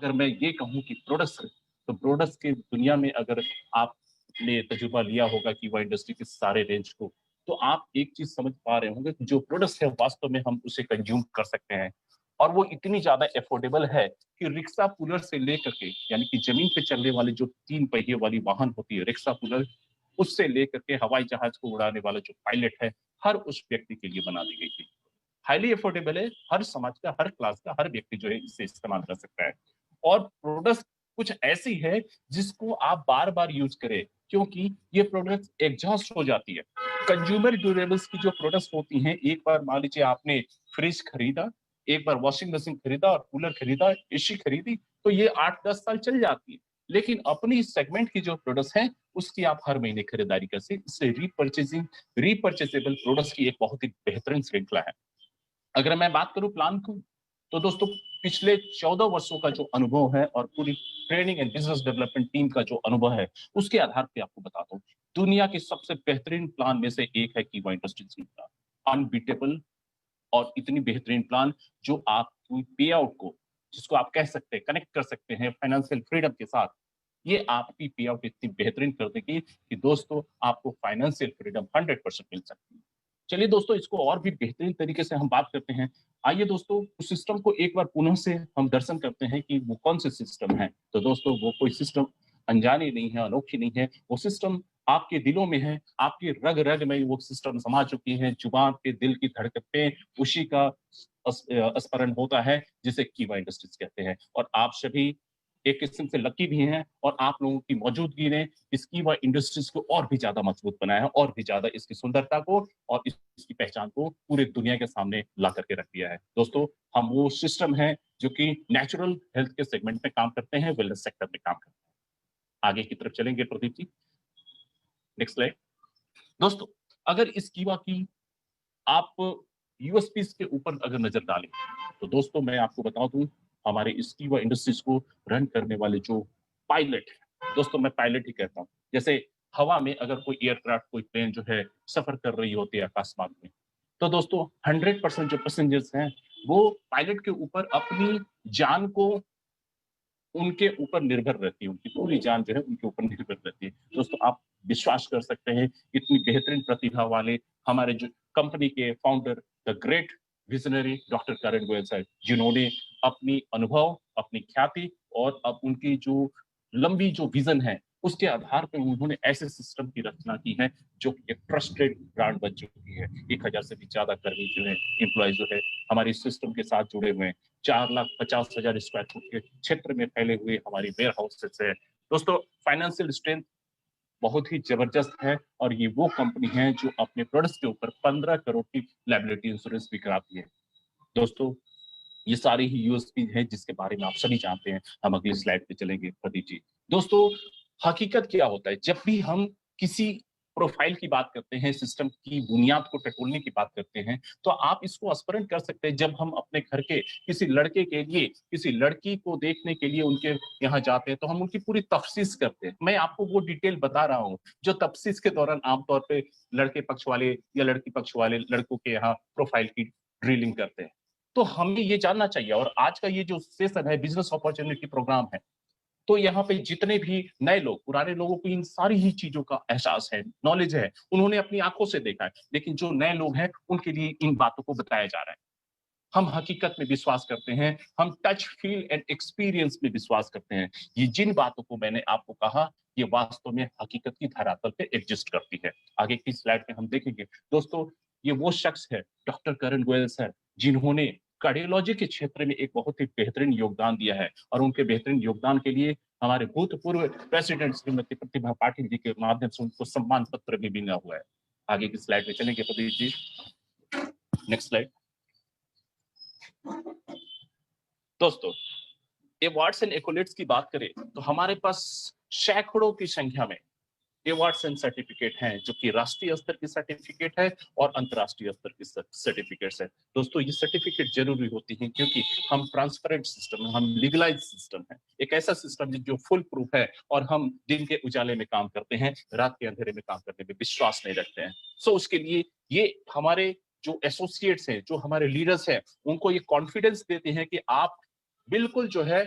अगर मैं ये कहूँ कि प्रोडक्ट्स, तो प्रोडक्ट्स की दुनिया में अगर आपने तजुर्बा लिया होगा कि वह इंडस्ट्री के सारे रेंज को, तो आप एक चीज समझ पा रहे होंगे कि जो प्रोडक्ट्स है वास्तव में हम उसे कंज्यूम कर सकते हैं, और वो इतनी ज्यादा अफोर्डेबल है कि रिक्शा पुलर से लेकर के, यानी कि जमीन पे चलने वाली जो 3 पहिए वाली वाहन होती है रिक्शा पुलर, उससे लेकर के हवाई जहाज को उड़ाने वाला जो पायलट है, हर उस व्यक्ति के लिए बना दी गई थी। हाईली अफोर्डेबल है, हर समाज का, हर क्लास का, हर व्यक्ति जो है इसे इस्तेमाल कर सकता है। और प्रोडक्ट्स कुछ ऐसी है जिसको आप बार बार यूज करें, क्योंकि ये प्रोडक्ट्स एग्जॉस्ट हो जाती है। कंज्यूमर ड्यूरेबल्स की जो प्रोडक्ट्स होती हैं, एक बार मान लीजिए आपने फ्रिज खरीदा, एक बार वॉशिंग मशीन खरीदा और कूलर खरीदा, एसी खरीदी, तो ये 8-10 साल चल जाती है। लेकिन अपनी सेगमेंट की जो प्रोडक्ट्स हैं, उसकी आप हर महीने खरीदारी कर सकते, इसलिए रीपर्चेजेबल प्रोडक्ट्स की एक बहुत ही बेहतरीन श्रृंखला है। अगर मैं बात करूं प्लान को, तो दोस्तों पिछले 14 वर्षों का जो अनुभव है और पूरी training and business development team का जो अनुभव है, उसके आधार पे आपको बताता हूँ, दुनिया के सबसे बेहतरीन प्लान में से एक है कीवा इंडस्ट्रीज का अनबीटेबल, और इतनी बेहतरीन प्लान जो आपकी पे आउट को, जिसको आप कह सकते हैं, कनेक्ट कर सकते हैं फाइनेंशियल फ्रीडम के साथ, ये आपकी पे आउट इतनी बेहतरीन कर देगी कि दोस्तों आपको फाइनेंशियल फ्रीडम 100% मिल सकती है। चलिए दोस्तों, इसको और भी बेहतरीन तरीके से हम बात करते हैं। आइए दोस्तों, उस सिस्टम को एक बार पुनः से हम दर्शन करते हैं कि वो कौन से सिस्टम है। तो दोस्तों, वो कोई सिस्टम अनजानी नहीं है, अनोखी नहीं है, वो सिस्टम आपके दिलों में है, आपकी रग रग में वो सिस्टम समा चुकी है, जुबान पे, दिल की धड़कन पे उसी का स्मरण होता है, जिसे कीवा इंडस्ट्रीज कहते हैं। और आप सभी एक किस्म से लकी भी हैं, और आप लोगों की मौजूदगी ने इस कीवा इंडस्ट्रीज को और भी ज्यादा मजबूत बनाया है, और भी ज्यादा इसकी सुंदरता को और इसकी पहचान को पूरी दुनिया के सामने ला करके रख दिया है। दोस्तों, हम वो सिस्टम है जो कि नेचुरल हेल्थ के सेगमेंट में काम करते हैं, वेलनेस सेक्टर में काम करते हैं। आगे की तरफ चलेंगे प्रदीप जी, नेक्स्ट स्लाइड। दोस्तों, अगर इस कीवा की आप यूएसपी के ऊपर अगर नजर डालें, तो दोस्तों मैं आपको बता दूं, हमारे इस कीवा इंडस्ट्रीज को रन करने वाले जो पायलट है, दोस्तों मैं पायलट ही कहता हूं, जैसे हवा में अगर कोई एयरक्राफ्ट, कोई प्लेन जो है सफर कर रही होती है आकाश मार्ग में, तो दोस्तों 100% जो पैसेंजर्स हैं, वो पायलट के ऊपर अपनी जान को, उनके ऊपर निर्भर रहती है, उनकी पूरी जान जो है उनके ऊपर निर्भर रहती है। दोस्तों, आप विश्वास कर सकते हैं, इतनी बेहतरीन प्रतिभा वाले हमारे जो कंपनी के founder, the great visionary doctor Karan Goyal साहब, जिन्होंने अपनी अनुभव, अपनी ख्याति और अब उनकी जो लंबी जो विजन है, उसके आधार पर उन्होंने ऐसे सिस्टम की रचना की है जो एक ट्रस्टेड ब्रांड बन चुकी है। 1000 से भी ज्यादा कर्मी जो है, एम्प्लॉय जो है, हमारे इस सिस्टम के साथ जुड़े हुए हैं। 4,50,000 स्क्वायर फुट के क्षेत्र में फैले हुए हमारी वेयर हाउसेस है। दोस्तों, फाइनेंशियल स्ट्रेंथ बहुत ही जबरदस्त है, और ये वो कंपनी है जो अपने प्रोडक्ट्स के ऊपर 15 करोड़ की लायबिलिटी इंश्योरेंस भी कराती है। दोस्तों, ये सारी ही यूएसपी है जिसके बारे में आप सभी जानते हैं। हम अगली स्लाइड पे चलेंगे प्रदीप जी। दोस्तों, हकीकत क्या होता है जब भी हम किसी प्रोफाइल की बात करते हैं, सिस्टम की बुनियाद को टटोलने की बात करते हैं, तो आप इसको स्मरण कर सकते हैं, जब हम अपने घर के किसी लड़के के लिए, किसी लड़की को देखने के लिए उनके यहाँ जाते हैं, तो हम उनकी पूरी तफ्सीस करते हैं। मैं आपको वो डिटेल बता रहा हूँ जो तफ्सीस के दौरान आमतौर पे लड़के पक्ष वाले या लड़की पक्ष वाले लड़कों के यहाँ प्रोफाइल की ड्रिलिंग करते हैं। तो हमें ये जानना चाहिए, और आज का ये जो सेशन है, बिजनेस अपॉर्चुनिटी प्रोग्राम है, तो यहाँ पे जितने भी नए लोग, पुराने लोगों को इन सारी ही चीजों का एहसास है, नॉलेज है, उन्होंने अपनी आंखों से देखा है, लेकिन जो नए लोग हैं उनके लिए इन बातों को बताया जा रहा है। हम हकीकत में विश्वास करते हैं, हम टच, फील एंड एक्सपीरियंस में विश्वास करते हैं। ये जिन बातों को मैंने आपको कहा, ये वास्तव में हकीकत की धरातल पे एग्जिस्ट करती है। आगे की स्लाइड में हम देखेंगे। दोस्तों, ये वो शख्स है डॉक्टर करण गोयल सर, जिन्होंने कार्डियोलॉजी के क्षेत्र में एक बहुत ही बेहतरीन योगदान दिया है, और उनके बेहतरीन योगदान के लिए हमारे भूतपूर्व प्रेसिडेंट श्रीमती प्रतिभा पाटिल जी के माध्यम से उनको सम्मान पत्र भी मिला हुआ है। आगे की स्लाइड में चलेंगे प्रदीप जी, नेक्स्ट स्लाइड। दोस्तों, अवार्ड्स एंड एक्कोलेट्स की बात करें तो हमारे पास सैकड़ों की संख्या में अवार्ड्स एंड सर्टिफिकेट हैं, जो कि राष्ट्रीय स्तर की सर्टिफिकेट है और अंतर्राष्ट्रीय स्तर की सर्टिफिकेट्स है। दोस्तों, ये सर्टिफिकेट जरूरी होती हैं, क्योंकि हम ट्रांसपेरेंट सिस्टम है, हम लीगलाइज सिस्टम है, एक ऐसा सिस्टम जो फुल प्रूफ है, और हम दिन के उजाले में काम करते हैं, रात के अंधेरे में काम करने में विश्वास नहीं रखते हैं। सो उसके लिए ये हमारे जो एसोसिएट्स हैं, जो हमारे लीडर्स हैं, उनको ये कॉन्फिडेंस देते हैं कि आप बिल्कुल जो है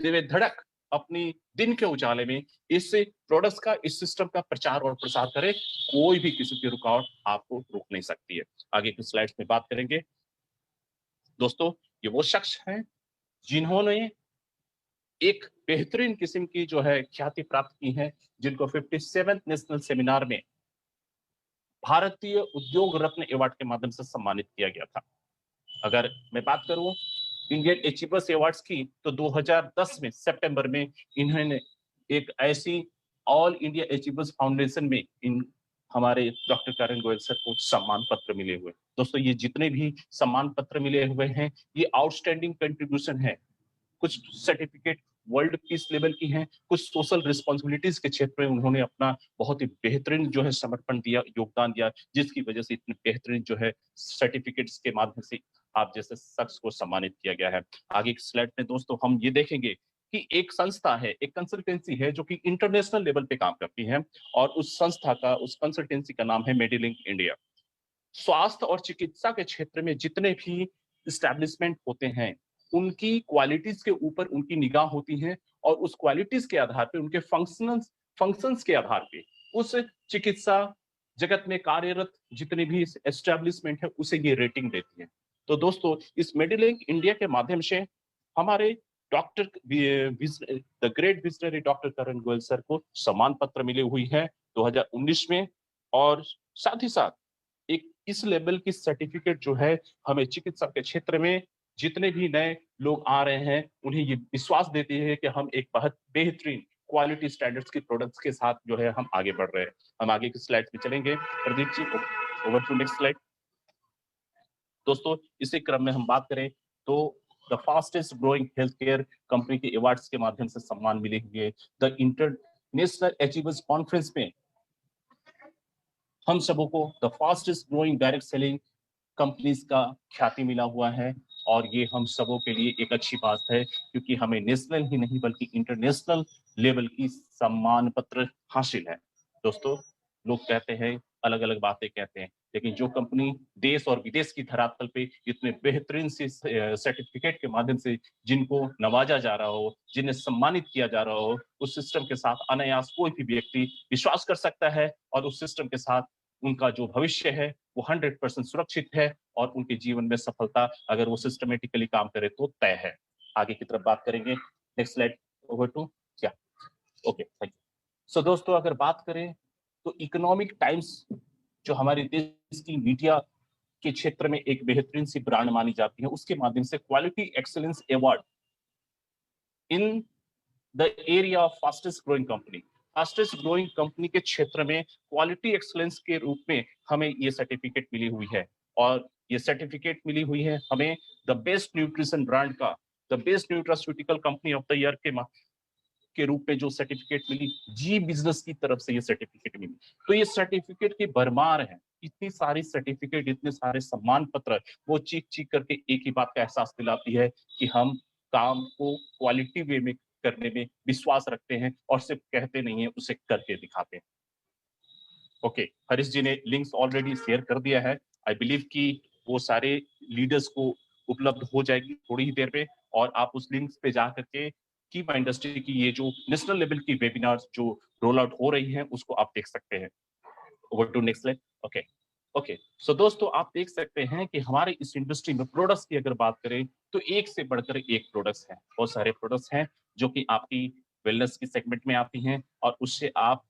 वे धड़क अपनी दिन के उजाले में इस प्रोडक्ट्स का, इस सिस्टम का प्रचार और प्रसार करें। कोई भी किसी की रुकावट आपको रोक नहीं सकती है। आगे की स्लाइड्स में बात करेंगे। दोस्तों, ये वो शख्स हैं जिन्होंने एक बेहतरीन किस्म की जो है ख्याति प्राप्त की है, जिनको 57th नेशनल सेमिनार में भारतीय उद्योग रत्न अवार्ड के माध्यम से सम्मानित किया गया था। अगर मैं बात करूं इंडियन अचीवर्स अवार्ड्स की, तो 2010 में सितंबर में इन्होंने एक ऐसी ऑल इंडिया अचीवर्स फाउंडेशन में इन हमारे डॉक्टर करण गोयल सर को सम्मान पत्र मिले हुए। दोस्तों, ये जितने भी सम्मान पत्र मिले हुए हैं, ये आउटस्टैंडिंग कंट्रीब्यूशन है। कुछ सर्टिफिकेट वर्ल्ड पीस लेवल की हैं, कुछ सोशल रिस्पॉन्सिबिलिटीज के क्षेत्र में उन्होंने अपना बहुत ही बेहतरीन जो है समर्पण दिया, योगदान दिया, जिसकी वजह से इतने बेहतरीन जो है सर्टिफिकेट्स के माध्यम से आप जैसे शख्स को सम्मानित किया गया है। आगे की स्लाइड में दोस्तों हम ये देखेंगे कि एक संस्था है, एक कंसल्टेंसी है जो कि इंटरनेशनल लेवल पे काम करती है, और उस संस्था का, उस कंसल्टेंसी का नाम है मेडिलिंक इंडिया। स्वास्थ्य और चिकित्सा के क्षेत्र में जितने भी स्टैब्लिशमेंट होते हैं, उनकी क्वालिटीज के ऊपर उनकी निगाह होती है, और उस क्वालिटीज के आधार पे, उनके फंक्शंस के आधार पे उस चिकित्सा जगत में कार्यरत जितने भी एस्टेब्लिशमेंट है उसे ये रेटिंग देती है। तो दोस्तों, इस मेडिलिंक इंडिया के माध्यम से हमारे doctor the great visionary doctor Karan Goyal sir को सम्मान पत्र मिली हुई है 2019 में। और साथ ही साथ एक इस लेवल की सर्टिफिकेट जो है हमें चिकित्सा के क्षेत्र में जितने भी नए लोग आ रहे हैं, उन्हें ये विश्वास देती है कि हम एक बहुत बेहतरीन क्वालिटी स्टैंडर्ड्स के प्रोडक्ट्स के साथ जो है हम आगे बढ़ रहे हैं। हम आगे की स्लाइड पे चलेंगे। Pradeep ji, over to next slide. दोस्तों, इसी क्रम में हम बात करें तो the fastest growing health care company के अवार्ड्स के माध्यम से सम्मान मिले हुए द इंटरनेशनल अचीवर्स कॉन्फ्रेंस में हम सबों को the fastest growing direct selling companies का ख्याति मिला हुआ है। और ये हम सबों के लिए एक अच्छी बात है, क्योंकि हमें नेशनल ही नहीं बल्कि इंटरनेशनल लेवल की सम्मान पत्र हासिल है। दोस्तों, लोग कहते हैं, अलग अलग बातें कहते हैं, लेकिन जो कंपनी देश और विदेश की धरातल पे इतने बेहतरीन से सर्टिफिकेट के माध्यम से जिनको नवाजा जा रहा हो, जिन्हें सम्मानित किया जा रहा हो, उस सिस्टम के साथ अनायास कोई भी व्यक्ति विश्वास कर सकता है, और उस सिस्टम के साथ उनका जो भविष्य है वो 100% सुरक्षित है, और उनके जीवन में सफलता अगर वो सिस्टमेटिकली काम करे तो तय है। आगे की तरफ बात करेंगे। नेक्स्ट स्लाइड, ओवर टू क्या, ओके, थैंक यू। सो दोस्तों, अगर बात करें तो इकोनॉमिक टाइम्स जो हमारे देश की मीडिया के क्षेत्र में एक बेहतरीन सी ब्रांड मानी जाती है, उसके माध्यम से quality excellence award in the area of fastest growing company के क्षेत्र में क्वालिटी एक्सलेंस के रूप में हमें ये सर्टिफिकेट मिली हुई है। और ये सर्टिफिकेट मिली हुई है हमें द बेस्ट न्यूट्रिशन ब्रांड का, the best nutraceutical company of the year के रूप में जो सर्टिफिकेट मिली, जी बिजनेस की तरफ से ये सर्टिफिकेट मिली। तो ये सर्टिफिकेट की भरमार है, इतनी सारी सर्टिफिकेट, इतने सारे सम्मान पत्र, वो चीख चीख करके एक ही बात का एहसास दिलाती है कि हम काम को क्वालिटी वे में करने में विश्वास रखते हैं, और सिर्फ कहते नहीं है, उसे करके दिखाते हैं। ओके, हरीश जी ने लिंक्स ऑलरेडी शेयर कर दिया है। आई बिलीव कि वो सारे लीडर्स को उपलब्ध हो जाएगी थोड़ी ही देर पे, और आप उस लिंक्स पे जा करके कीमा इंडस्ट्री की ये जो नेशनल लेवल की वेबिनार्स जो रोल आउट हो रही हैं उसको आप देख सकते हैं। Over to next slide. Okay, okay, so दोस्तों, आप देख सकते हैं कि हमारे इस इंडस्ट्री में प्रोडक्ट्स की अगर बात करें तो एक से बढ़कर एक प्रोडक्ट्स हैं, बहुत सारे प्रोडक्ट्स हैं जो कि आपकी वेलनेस की सेगमेंट में आती हैं, और उससे आप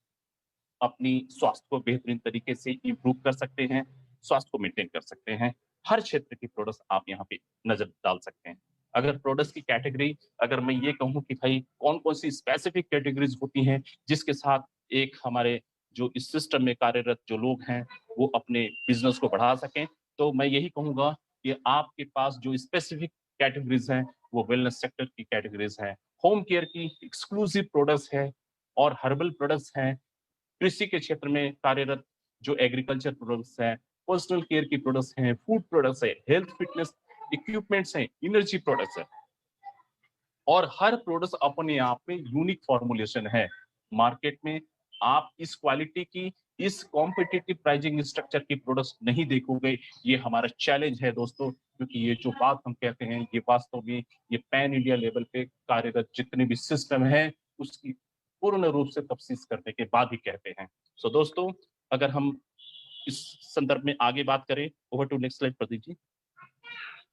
अपनी स्वास्थ्य को बेहतरीन तरीके से इम्प्रूव कर सकते हैं, स्वास्थ्य को मेंटेन कर सकते हैं। हर क्षेत्र की प्रोडक्ट्स आप यहाँ पे नजर डाल सकते हैं। अगर प्रोडक्ट्स की कैटेगरी, अगर मैं ये कहूँ कि भाई कौन कौन सी स्पेसिफिक कैटेगरीज होती हैं जिसके साथ एक हमारे जो इस सिस्टम में कार्यरत जो लोग हैं वो अपने बिजनेस को बढ़ा सकें, तो मैं यही कहूंगा कि आपके पास जो स्पेसिफिक कैटेगरीज हैं वो वेलनेस सेक्टर की कैटेगरीज हैं, होम केयर की एक्सक्लूसिव प्रोडक्ट्स है, और हर्बल प्रोडक्ट्स हैं, कृषि के क्षेत्र में कार्यरत जो एग्रीकल्चर प्रोडक्ट्स हैं, पर्सनल केयर की प्रोडक्ट्स हैं, फूड प्रोडक्ट्स है, हेल्थ फिटनेस इक्विपमेंट्स हैं, एनर्जी प्रोडक्ट्स है, और हर प्रोडक्ट अपने आप में यूनिक फॉर्मुलेशन है। मार्केट में आप इस क्वालिटी की इस कॉम्पिटिटिव प्राइसिंग स्ट्रक्चर की प्रोडक्ट्स नहीं देखोगे, ये हमारा चैलेंज है दोस्तों, क्योंकि ये जो बात हम कहते हैं ये वास्तव में ये पैन इंडिया लेवल पे कार्यरत जितने भी सिस्टम है उसकी पूर्ण रूप से तफ्सीस करने के बाद ही कहते हैं। सो दोस्तों, अगर हम इस संदर्भ में आगे बात करें, over to next slide Pradeep ji.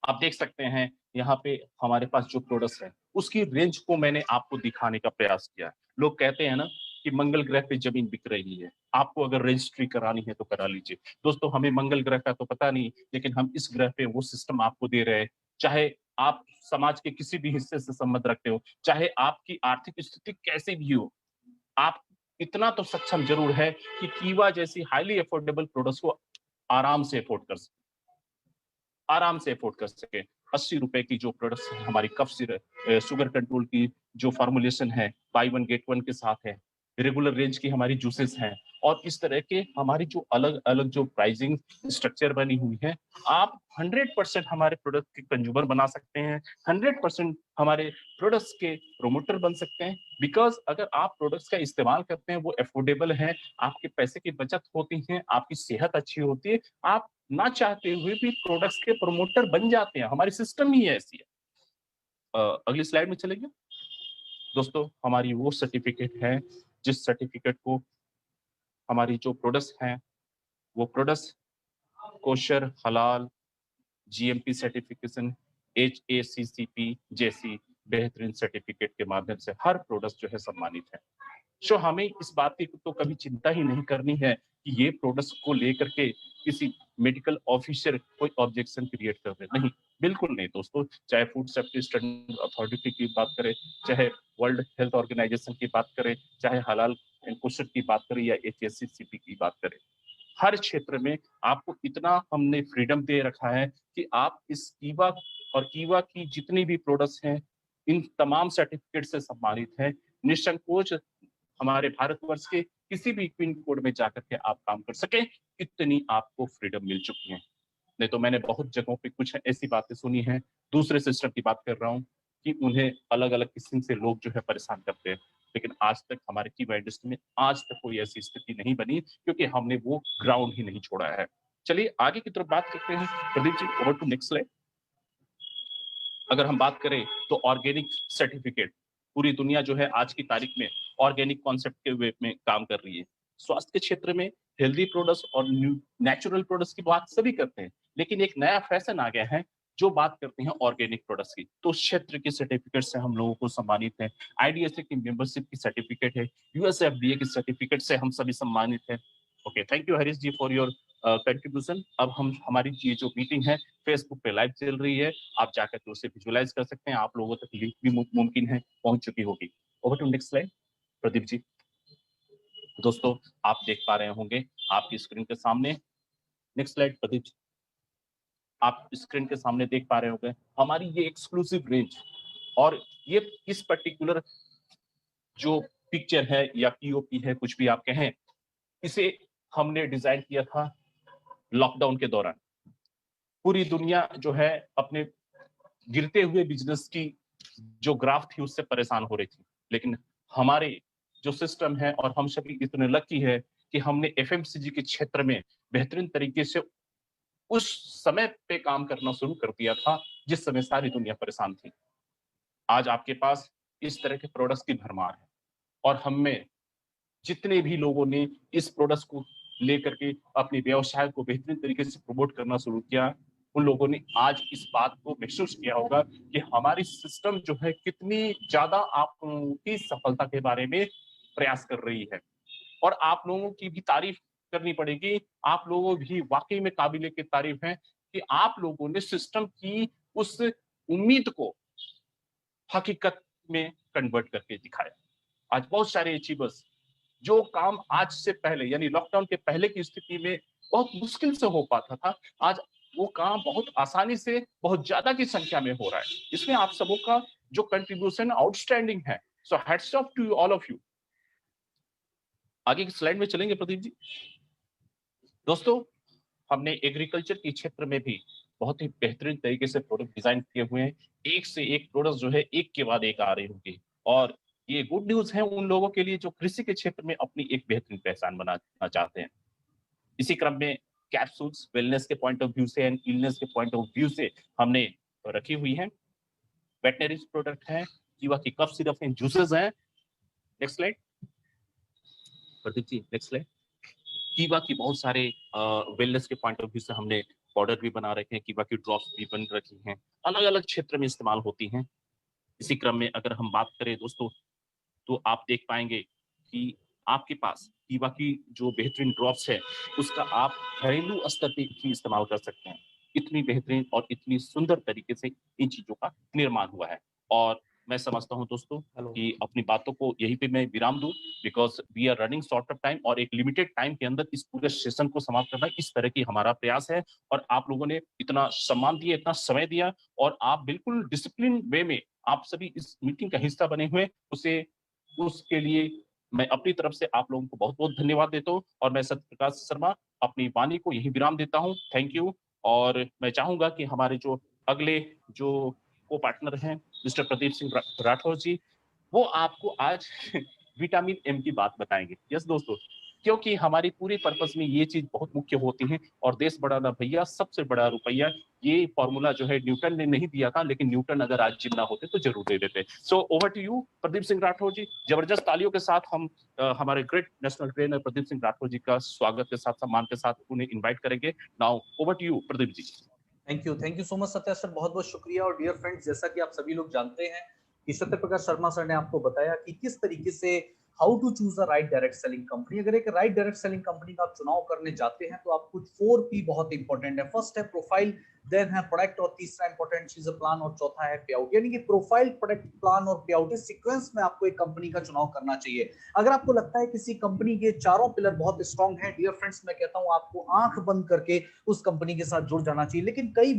आप देख सकते हैं यहाँ पे हमारे पास जो प्रोडक्ट्स है उसकी रेंज को मैंने आपको दिखाने का प्रयास किया है। लोग कहते हैं ना कि मंगल ग्रह पे जमीन बिक रही है, आपको अगर रजिस्ट्री करानी है तो करा लीजिए। दोस्तों, हमें मंगल ग्रह का तो पता नहीं, लेकिन हम इस ग्रह पे वो सिस्टम आपको दे रहे हैं। चाहे आप समाज के किसी भी हिस्से से संबंध रखते हो, चाहे आपकी आर्थिक स्थिति कैसी भी हो, आप इतना तो सक्षम जरूर है कि कीवा जैसी हाईली अफोर्डेबल प्रोडक्ट्स को आराम से अफोर्ड कर सके, आराम से अफोर्ड कर सके। 80 रुपए की जो प्रोडक्ट्स हमारी कफ सिरप शुगर कंट्रोल की जो फॉर्मुलेशन है, बाई वन गेट वन के साथ है, रेगुलर रेंज की हमारी जूसेस हैं, और इस तरह के हमारी जो अलग अलग जो प्राइसिंग स्ट्रक्चर बनी हुई है, आप 100% हमारे प्रोडक्ट के कंज्यूमर बना सकते हैं, 100% हमारे प्रोडक्ट्स के प्रोमोटर बन सकते हैं। बिकॉज अगर आप प्रोडक्ट्स का इस्तेमाल करते हैं, वो अफोर्डेबल है, आपके पैसे की बचत होती है, आपकी सेहत अच्छी होती है, आप ना चाहते हुए भी प्रोडक्ट्स के प्रमोटर बन जाते हैं। हमारी सिस्टम ही ऐसी है। अगली स्लाइड में चलेंगे दोस्तों। हमारी वो सर्टिफिकेट है जिस सर्टिफिकेट को हमारी जो प्रोडक्ट्स हैं वो प्रोडक्ट्स कोशर, हलाल, जीएमपी सर्टिफिकेशन, एचएसीसीपी जैसी बेहतरीन सर्टिफिकेट के माध्यम से हर प्रोडक्ट जो है सम्मानित है। सो हमें इस बात की तो कभी चिंता ही नहीं करनी है कि ये प्रोडक्ट्स को लेकर के किसी मेडिकल ऑफिसर कोई ऑब्जेक्शन क्रिएट कर दे। नहीं, बिल्कुल नहीं दोस्तों। चाहे फूड सेफ्टी स्टैंडर्ड अथॉरिटी की बात करें, चाहे वर्ल्ड हेल्थ ऑर्गेनाइजेशन की बात करें, चाहे हलाल एंड कोशर की बात करें या एचएससीसीपी की बात करें, हर क्षेत्र में आपको इतना हमने फ्रीडम दे रखा है कि आप इस कीवा और कीवा की जितनी भी प्रोडक्ट्स हैं, इन तमाम सर्टिफिकेट से सम्मानित हैं। निसंकोच हमारे भारतवर्ष के किसी भी पिन कोड में जाकर के आप काम कर सके, इतनी आपको फ्रीडम मिल चुकी है। नहीं तो मैंने बहुत जगहों पे कुछ ऐसी बातें सुनी हैं, दूसरे सिस्टम की बात कर रहा हूँ, कि उन्हें अलग अलग किस्म से लोग जो है परेशान करते हैं, लेकिन आज तक हमारे कीवा इंडस्ट्री में आज तक कोई ऐसी स्थिति नहीं बनी, क्योंकि हमने वो ग्राउंड ही नहीं छोड़ा है। चलिए आगे की तरफ बात करते हैं Pradeep ji, over to next slide. अगर हम बात करें तो ऑर्गेनिक सर्टिफिकेट, पूरी दुनिया जो है आज की तारीख में ऑर्गेनिक कॉन्सेप्ट के वे में काम कर रही है। स्वास्थ्य के क्षेत्र में हेल्दी प्रोडक्ट्स और नेचुरल प्रोडक्ट्स की बात सभी करते हैं, लेकिन एक नया फैशन आ गया है जो बात करते हैं ऑर्गेनिक प्रोडक्ट्स की। तो उस क्षेत्र के सर्टिफिकेट से हम लोगों को सम्मानित है, आईडीएसए की मेंबरशिप की सर्टिफिकेट है, यूएसएफडीए की सर्टिफिकेट से हम सभी सम्मानित है। Okay, thank you Harish ji for your contribution. अब हम हमारी ये जो मीटिंग है फेसबुक पे लाइव चल रही है, आप जाकर के उसे विजुअलाइज कर सकते हैं, आप लोगों तक लिंक भी मुमकिन है पहुंच चुकी होगी। Over to next slide Pradeep ji. दोस्तों, आप देख पा रहे होंगे आपकी स्क्रीन के सामने, नेक्स्ट स्लाइड प्रदीप जी। आप स्क्रीन के सामने देख पा रहे होंगे हमारी ये एक्सक्लूसिव रेंज, और ये इस पर्टिकुलर जो पिक्चर है या पीओपी है, कुछ भी आप कहें, इसे हमने डिजाइन किया था लॉकडाउन के दौरान। पूरी दुनिया जो है अपने गिरते हुए बिजनेस की जो ग्राफ थी उससे परेशान हो रही थी, लेकिन हमारे जो सिस्टम है और हम सभी इतने लकी है कि हमने एफएमसीजी के क्षेत्र में बेहतरीन तरीके से उस समय पे काम करना शुरू कर दिया था जिस समय सारी दुनिया परेशान थी। आज आपके पास इस तरह के प्रोडक्ट्स की भरमार है, और हम में जितने भी लोगों ने इस प्रोडक्ट्स को लेकर के अपने व्यवसाय को बेहतरीन तरीके से प्रमोट करना शुरू किया, उन लोगों ने आज इस बात को महसूस किया होगा कि हमारी सिस्टम जो है कितनी ज्यादा आप लोगों की सफलता के बारे में प्रयास कर रही है, और आप लोगों की भी तारीफ करनी पड़ेगी। आप लोगों भी वाकई में काबिले की तारीफ है कि आप लोगों ने सिस्टम की उस उम्मीद को हकीकत में कन्वर्ट करके दिखाया। आज बहुत सारे अचीवर्स जो काम आज से पहले यानी लॉकडाउन के पहले की स्थिति में बहुत मुश्किल से हो पाता था, आज वो काम बहुत आसानी से बहुत ज्यादा की संख्या में हो रहा है। इसमें आप सबों का जो कंट्रीब्यूशन आउटस्टैंडिंग है। So hats off to all of you. आगे की स्लाइड में चलेंगे प्रदीप जी। दोस्तों, हमने एग्रीकल्चर के क्षेत्र में भी बहुत ही बेहतरीन तरीके से प्रोडक्ट डिजाइन किए हुए हैं। एक से एक प्रोडक्ट जो है एक के बाद एक आ रही होगी, और ये गुड न्यूज है उन लोगों के लिए जो कृषि के क्षेत्र में अपनी एक बेहतरीन पहचान बनाना चाहते हैं। इसी क्रम में कैप्सूल्स वेलनेस के पॉइंट ऑफ व्यू से एंड इलनेस के पॉइंट ऑफ व्यू से हमने रखी हुई है। वेटनरी प्रोडक्ट है, कीवा की कफ सिरप है, जूसेस हैं। नेक्स्ट स्लाइड प्रदीप जी, नेक्स्ट स्लाइड। कीवा की बहुत सारे वेलनेस के पॉइंट ऑफ व्यू से हमने पाउडर भी बना रखे हैं, कीवा की ड्रॉप्स भी बन रखी हैं, अलग अलग क्षेत्र में इस्तेमाल होती हैं। इसी क्रम में अगर हम बात करें दोस्तों, तो आप देख पाएंगे कि आपके पास कीवा की जो बेहतरीन ड्रॉप्स है उसका आप घरेलू स्तर पे भी इस्तेमाल कर सकते हैं। इतनी बेहतरीन और इतनी सुंदर तरीके से इन चीजों का निर्माण हुआ है। और मैं समझता हूं दोस्तों कि अपनी बातों को यहीं पे मैं विराम दूं, because we are running short of time और एक लिमिटेड टाइम के अंदर इस पूरे सेशन को समाप्त करना इस तरह की हमारा प्रयास है। और आप लोगों ने इतना सम्मान दिया, इतना समय दिया, और आप बिल्कुल डिसिप्लिन वे में आप सभी इस मीटिंग का हिस्सा बने हुए, उसे उसके लिए मैं अपनी तरफ से आप लोगों को बहुत बहुत धन्यवाद देता हूँ। और मैं सत्यप्रकाश शर्मा अपनी वाणी को यही विराम देता हूँ। Thank you. और मैं चाहूंगा कि हमारे जो अगले जो को पार्टनर हैं मिस्टर प्रदीप सिंह राठौर जी, वो आपको आज विटामिन एम की बात बताएंगे। यस दोस्तों, क्योंकि हमारी पूरी पर्पस में ये चीज बहुत मुख्य होती है। और देश बड़ा ना भैया, सबसे बड़ा रुपया, ये फॉर्मूला जो है न्यूटन ने नहीं दिया था, लेकिन न्यूटन अगर आज जिंदा होते तो जरूर दे देते। So over to you Pradeep Singh Rathore ji. जबरदस्त तालियों के साथ हम हमारे great national trainer Pradeep Singh Rathore ji का स्वागत के साथ, सम्मान के साथ उन्हें इन्वाइट करेंगे। Now over to you Pradeep ji. Thank you so much Satya sir, बहुत बहुत शुक्रिया। और डियर फ्रेंड्स, जैसा कि आप सभी लोग जानते हैं कि सत्य प्रकाश शर्मा सर ने आपको बताया कि किस तरीके से how to choose the right direct selling company. अगर एक राइट डायरेक्ट सेलिंग कंपनी का आप चुनाव करने जाते हैं तो आप कुछ 4P बहुत इंपॉर्टेंट है। फर्स्ट है प्रोफाइल, देन है प्रोडक्ट, और तीसरा इंपॉर्टेंट चीज है प्लान, और चौथा है पे आउट। यानी कि प्रोफाइल, प्रोडक्ट, प्लान और पे आउट, इस सीक्वेंस में आपको एक कंपनी का चुनाव करना चाहिए। अगर आपको लगता है किसी कंपनी के चारों पिलर बहुत स्ट्रांग है, डियर फ्रेंड्स, मैं कहता हूं आपको आंख बंद करके उस कंपनी के साथ जुड़ जाना चाहिए। लेकिन कई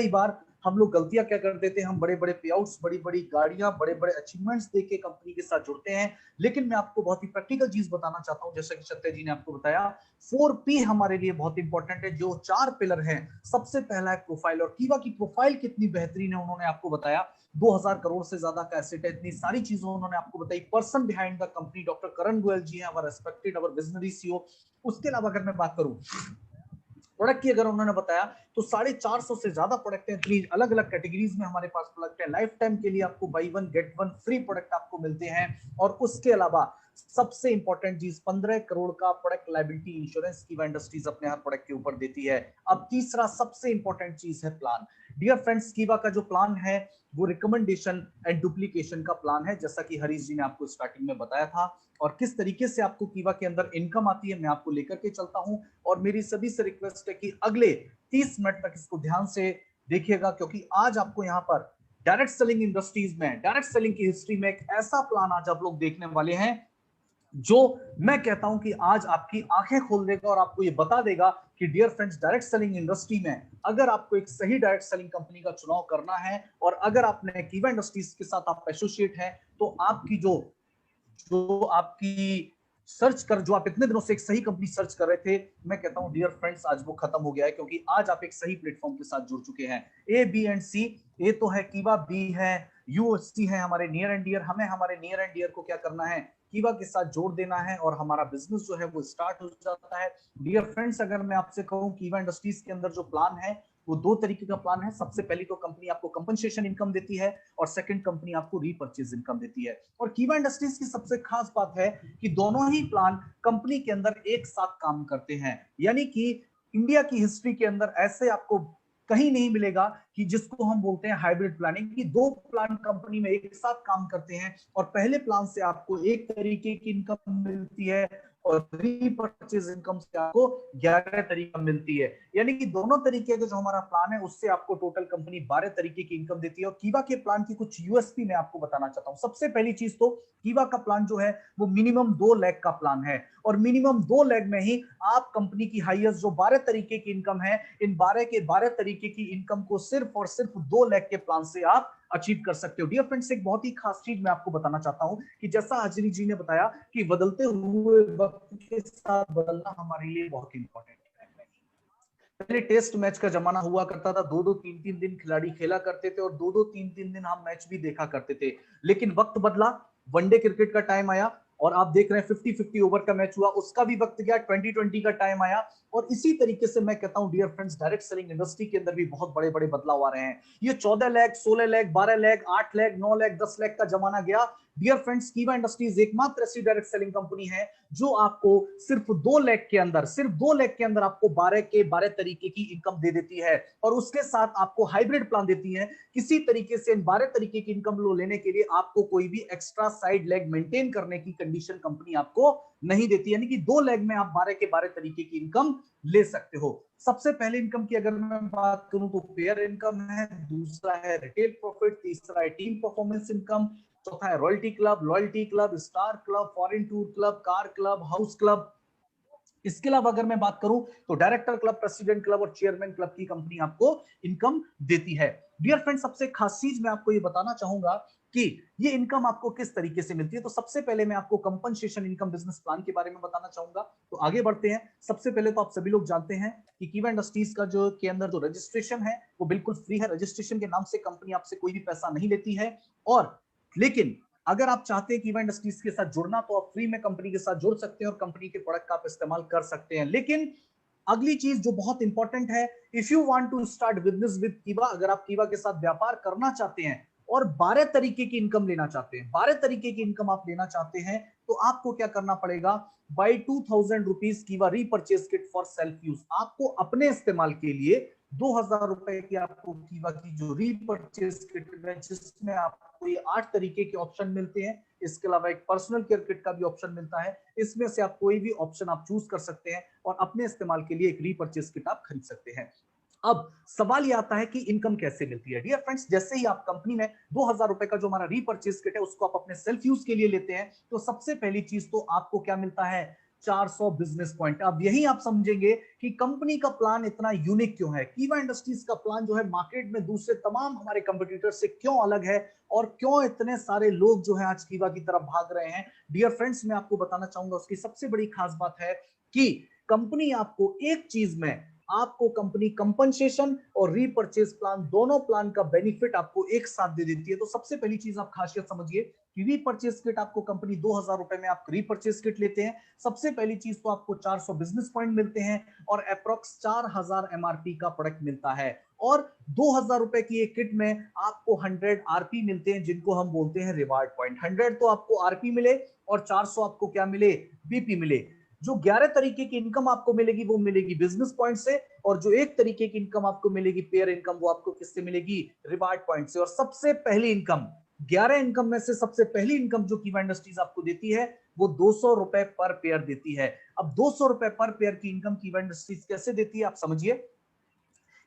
बार हम लोग गलतियां क्या कर देते हैं, हम बड़े बड़े पे आउट्स, बड़ी बड़ी गाड़ियां, बड़े बड़े अचीवमेंट्स देके कंपनी के साथ जुड़ते हैं। लेकिन मैं आपको बहुत ही प्रैक्टिकल चीज बताना चाहता हूं, जैसा कि सत्य जी ने आपको बताया, 4P हमारे लिए बहुत इंपॉर्टेंट है। जो 4 पिलर हैं, सबसे पहला है प्रोफाइल। और कीवा की प्रोफाइल कितनी बेहतरीन है उन्होंने आपको बताया। 2000 करोड़ से ज्यादा का एसेट है, इतनी सारी चीजें उन्होंने आपको बताई। Person behind the company doctor Karan Goyal ji हैं, our respected, our visionary CEO. उसके अलावा अगर मैं बात करूं प्रोडक्ट की, अगर उन्होंने बताया तो 450 से ज्यादा प्रोडक्ट हैं। 3 अलग अलग कैटेगरीज में हमारे पास प्रोडक्ट है। लाइफ टाइम के लिए आपको by one get one free product आपको मिलते हैं। और उसके अलावा सबसे इंपॉर्टेंट चीज, 15 करोड़ का प्रोडक्ट लायबिलिटी इंश्योरेंस कीवा इंडस्ट्रीज अपने हर प्रोडक्ट के ऊपर देती है। अब तीसरा सबसे इंपॉर्टेंट चीज है प्लान। डियर फ्रेंड्स, कीवा का जो प्लान है वो रिकमेंडेशन एंड डुप्लीकेशन का प्लान है, जैसा कि हरीश जी ने आपको स्टार्टिंग में बताया था। और किस तरीके से आपको कीवा के अंदर इनकम आती है, मैं आपको लेकर के चलता हूं। और मेरी सभी से रिक्वेस्ट है कि अगले 30 मिनट तक इसको ध्यान से देखिएगा, क्योंकि आज आपको यहाँ पर डायरेक्ट सेलिंग इंडस्ट्रीज में, डायरेक्ट सेलिंग की हिस्ट्री में एक ऐसा प्लान आज आप लोग देखने वाले हैं जो मैं कहता हूं कि आज आपकी आंखें खोल देगा और आपको ये बता देगा कि dear friends, direct selling industry में अगर आपको एक सही डायरेक्ट सेलिंग कंपनी का चुनाव करना है, और अगर आपने कीवा इंडस्ट्रीज के साथ आप एसोसिएट हैं, तो आपकी जो आपकी सर्च कर, जो आप इतने दिनों से एक सही कंपनी सर्च कर रहे थे, मैं कहता हूं डियर फ्रेंड्स, आज वो खत्म हो गया है, क्योंकि आज आप एक सही प्लेटफॉर्म के साथ जुड़ चुके हैं। ए, बी एंड सी। ए तो है कीवा, बी है यूएससी, है हमारे नियर एंड डियर। हमें हमारे नियर एंड डियर को क्या करना है, कीवा के साथ जोड़ देना है, और हमारा बिजनेस जो है वो स्टार्ट हो जाता है। डियर फ्रेंड्स, अगर मैं आपसे कहूं कीवा इंडस्ट्रीज के अंदर जो प्लान है वो 2 तरीके का प्लान है। सबसे पहली तो कंपनी आपको कंपनसेशन इनकम देती है, और सेकंड कंपनी आपको रीपर्चेज इनकम देती है। और कीवा इंडस्ट्रीज की सबसे खास बात है कि दोनों ही प्लान कंपनी के अंदर एक साथ काम करते हैं। यानी कि इंडिया की हिस्ट्री के अंदर ऐसे आपको कहीं नहीं मिलेगा कि जिसको हम बोलते हैं हाइब्रिड प्लानिंग, कि 2 प्लान कंपनी में एक साथ काम करते हैं, और पहले प्लान से आपको एक तरीके की इनकम मिलती है, और रीपर्चेज इनकम से आपको 11 तरीका मिलती है। यानी कि दोनों तरीके का जो हमारा प्लान है उससे आपको टोटल कंपनी 12 तरीके की इनकम देती है। और कीवा के प्लान की कुछ यूएसपी मैं आपको बताना चाहता हूं। सबसे पहली चीज तो कीवा का प्लान जो है वो मिनिमम 2 लाख का प्लान है, और मिनिमम 2 लाख में ही आप कंपनी की हाईएस्ट जो 12 तरीके की इनकम है, इन 12 के 12 तरीके की इनकम को सिर्फ और सिर्फ 2 लाख के प्लान से आप अचीव कर सकते हो। डियर फ्रेंड्स, एक बहुत ही खास चीज मैं आपको बताना चाहता हूं कि जैसा हाजिरी जी ने बताया कि बदलते हुए वक्त के साथ बदलना हमारे लिए बहुत इंपॉर्टेंट है। पहले टेस्ट मैच का जमाना हुआ करता था, 2-2 3-3 दिन खिलाड़ी खेला करते थे, और 2-2 3-3 दिन हम मैच भी देखा करते थे। लेकिन वक्त बदला, वनडे क्रिकेट का टाइम आया और आप देख रहे हैं 50-50 ओवर का मैच हुआ, उसका भी वक्त गया, 2020 का टाइम आया। और इसी तरीके से मैं कहता हूं dear friends, direct selling industry के अंदर भी बहुत बड़े बड़े बदलाव आ रहे हैं। ये 14 लाख, 16 लाख, 12 लाख, 8 लाख, 9 लाख, 10 लाख का जमाना गया। डियर फ्रेंड्स, कीवा इंडस्ट्रीज एकमात्र ऐसी डायरेक्ट सेलिंग कंपनी है जो आपको सिर्फ 2 लाख के अंदर, सिर्फ 2 लाख के अंदर आपको 12 के 12 तरीके की इनकम दे देती है, और उसके साथ आपको हाइब्रिड प्लान देती है। किसी तरीके से इन 12 तरीके की इनकम लो लेने के लिए आपको कोई भी एक्स्ट्रा साइड लेग मेंटेन करने की कंडीशन कंपनी आपको नहीं देती, यानी कि 2 लेग में आप 12 के 12 तरीके की इनकम ले सकते हो। सबसे पहले इनकम की अगर मैं बात करूं तो पेयर इनकम है, दूसरा है रिटेल प्रॉफिट, तीसरा है टीम परफॉर्मेंस इनकम, चौथा है royalty club, loyalty club, star club, foreign tour club, car club, house club. इसके अलावा अगर मैं बात करूं तो डायरेक्टर क्लब, प्रेसिडेंट क्लब और चेयरमैन क्लब की कंपनी आपको इनकम देती है। डियर फ्रेंड, सबसे खास चीज मैं आपको ये बताना चाहूंगा कि ये इनकम आपको किस तरीके से मिलती है। तो सबसे पहले मैं आपको कंपनसेशन इनकम बिजनेस प्लान के बारे में बताना चाहूंगा। तो आगे बढ़ते हैं। सबसे पहले तो आप सभी लोग जानते हैं कि कीवा इंडस्ट्रीज का जो के अंदर जो रजिस्ट्रेशन है वो बिल्कुल फ्री है। रजिस्ट्रेशन के नाम से कंपनी आपसे कोई भी पैसा नहीं लेती है। और लेकिन अगर आप चाहते हैं कीवा इंडस्ट्रीज के साथ जुड़ना तो आप फ्री में कंपनी के साथ जुड़ सकते हैं और कंपनी के प्रोडक्ट का आप इस्तेमाल कर सकते हैं। लेकिन अगली चीज जो बहुत इंपॉर्टेंट है, if you want to start business with Kiwa, अगर आप कीवा के साथ व्यापार करना चाहते हैं और 12 तरीके की इनकम लेना चाहते हैं, 12 तरीके की इनकम आप लेना चाहते हैं, तो आपको क्या करना पड़ेगा? बाई 2000 रुपीज कीवा repurchase kit for self use. आपको अपने इस्तेमाल के लिए 2000 रुपए की आपको कीवा की जो रीपर्चेज किट है, जिसमें आपको ये 8 तरीके के ऑप्शन मिलते हैं, इसके अलावा एक पर्सनल केयर किट का भी ऑप्शन मिलता है। इसमें से आप कोई भी ऑप्शन आप चूज कर सकते हैं और अपने इस्तेमाल के लिए एक रीपर्चेज किट आप खरीद सकते हैं। अब सवाल ये आता है कि इनकम कैसे मिलती है। डियर फ्रेंड्स, जैसे ही आप कंपनी में 2000 रुपए का जो हमारा रीपर्चेज किट है उसको आप अपने सेल्फ यूज के लिए लेते हैं, तो सबसे पहली चीज तो आपको क्या मिलता है? 400 बिजनेस पॉइंट। अब यही आप समझेंगे कि कंपनी का प्लान इतना यूनिक क्यों है। कीवा इंडस्ट्रीज का प्लान जो है मार्केट में दूसरे तमाम हमारे कंपटीटर से क्यों अलग है और क्यों इतने सारे लोग जो है आज कीवा की तरफ भाग रहे हैं। डियर फ्रेंड्स, मैं आपको बताना चाहूंगा उसकी सबसे बड़ी खास बात है कि कंपनी आपको एक चीज में, आपको कंपनी कंपनसेशन और रीपर्चेज प्लान, दोनों प्लान का बेनिफिट आपको एक साथ दे देती है। तो सबसे पहली चीज आप खासियत समझिए कि रीपर्चेज किट आपको कंपनी 2000 रुपए में आप रीपर्चेज किट लेते हैं। सबसे पहली चीज तो आपको 400 बिजनेस पॉइंट मिलते हैं और अप्रोक्स 4000 एमआरपी का प्रोडक्ट मिलता है। और 2000 रुपए की एक किट में आपको 100 आरपी मिलते हैं, जिनको हम बोलते हैं रिवार्ड पॉइंट। 100 तो आपको आरपी मिले और 400 आपको क्या मिले? बीपी मिले। जो 11 तरीके की इनकम आपको मिलेगी वो मिलेगी बिजनेस पॉइंट से, और जो एक तरीके की इनकम आपको मिलेगी पेयर इनकम, वो आपको किससे मिलेगी? रिवार्ड पॉइंट से। और सबसे पहली इनकम, 11 इनकम में से सबसे पहली इनकम जो कीवा इंडस्ट्रीज आपको देती है वो 200 रुपए पर पेयर देती है। अब 200 रुपए पर पेयर की इनकम कीवा इंडस्ट्रीज कैसे देती है आप समझिए।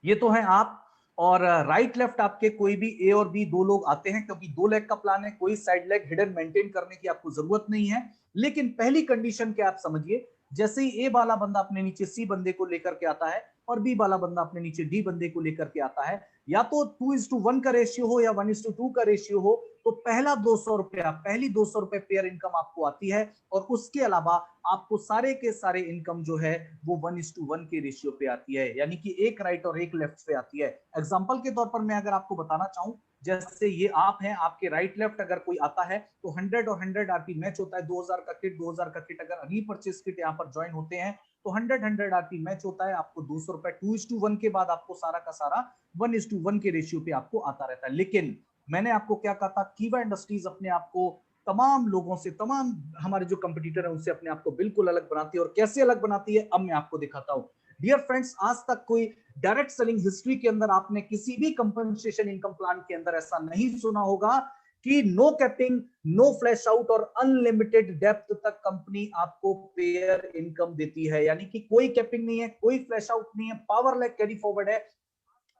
ये तो है आप, और राइट लेफ्ट आपके कोई भी ए और बी दो लोग आते हैं, क्योंकि 2 लेग का प्लान है, कोई साइड लेग हिडन मेंटेन करने की आपको जरूरत नहीं है। लेकिन पहली कंडीशन क्या आप समझिए, जैसे ही ए वाला बंदा अपने नीचे सी बंदे को लेकर के आता है और बी वाला बंदा अपने नीचे डी बंदे को लेकर के आता है, या तो 2:1 का रेशियो हो या 1:2 का रेशियो हो, तो पहला 200 रुपया, पहली 200 रुपए पेयर इनकम आपको आती है। और उसके अलावा आपको सारे के सारे इनकम जो है वो 1:1 के रेशियो पे आती है, यानी कि एक राइट और एक लेफ्ट पे आती है। एग्जांपल के तौर पर मैं अगर आपको बताना चाहूं, जैसे ये आप हैं, आपके राइट लेफ्ट अगर कोई आता है तो 100 और 100 आरपी मैच होता है। 2000 का किट, 2000 का किट अगर रीपर्चेज किट यहाँ पर ज्वाइन होते हैं तो 100 आरपी मैच होता है, आपको 200 रुपए 2:1 के बाद आपको सारा का सारा 1:1 के रेशियो पे आपको आता रहता है। लेकिन मैंने आपको क्या कहा था, कीवा इंडस्ट्रीज अपने आप को तमाम लोगों से, तमाम हमारे जो कंपटीटर है उनसे अपने आप को बिल्कुल अलग बनाती है। और कैसे अलग बनाती है अब मैं आपको दिखाता हूं। डियर फ्रेंड्स, आज तक कोई डायरेक्ट सेलिंग हिस्ट्री के अंदर आपने किसी भी कंपनसेशन इनकम प्लान के अंदर ऐसा नहीं सुना होगा कि no capping, no flush out और अनलिमिटेड डेप्थ तक कंपनी आपको पेयर इनकम देती है। यानी कि कोई कैपिंग नहीं है, कोई फ्लैश आउट नहीं है, पावर लेग कैरी फॉरवर्ड है,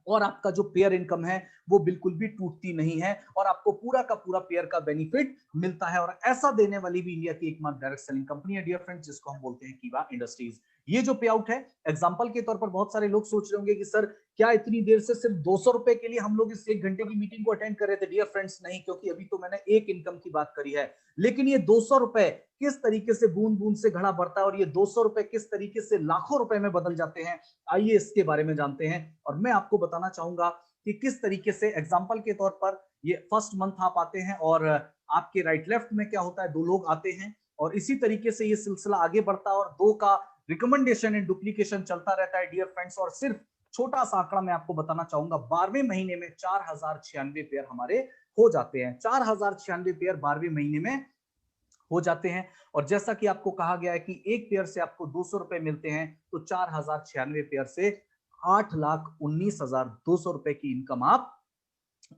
और आपका जो पेयर इनकम है वो बिल्कुल भी टूटती नहीं है, और आपको पूरा का पूरा पेयर का बेनिफिट मिलता है। और ऐसा देने वाली भी इंडिया की एकमात्र डायरेक्ट सेलिंग कंपनी है डियर फ्रेंड्स, जिसको हम बोलते हैं कीवा इंडस्ट्रीज। ये जो पे आउट है, एग्जांपल के तौर पर बहुत सारे लोग सोच रहे होंगे कि सर क्या इतनी देर से सिर्फ 200 रुपए के लिए हम लोग इस 1 घंटे की मीटिंग को अटेंड कर रहे थे? डियर फ्रेंड्स, नहीं, क्योंकि अभी तो मैंने एक इनकम की बात करी है। लेकिन ये 200 रुपए किस तरीके से बूंद बूंद से घड़ा भरता है और ये 200 रुपए किस तरीके से लाखों रुपए में बदल जाते हैं, आइए इसके बारे में जानते हैं। और मैं आपको बताना चाहूंगा कि किस तरीके से, एग्जांपल के तौर पर ये फर्स्ट मंथ आप आते हैं और आपके राइट लेफ्ट में क्या होता है, 2 लोग आते हैं और इसी तरीके से ये सिलसिला आगे बढ़ता है और 2 का रिकमेंडेशन एंड डुप्लीकेशन चलता रहता है डियर फ्रेंड्स। और सिर्फ छोटा सा आंकड़ा मैं आपको बताना चाहूंगा, 12वें महीने में 4096 पेयर हमारे हो जाते हैं। 4096 पेयर 12वें महीने में हो जाते हैं। और जैसा कि आपको कहा गया है कि एक पेयर से आपको 200 रुपए मिलते हैं, तो 4096 पेयर से 8,19,200 रुपए की इनकम आप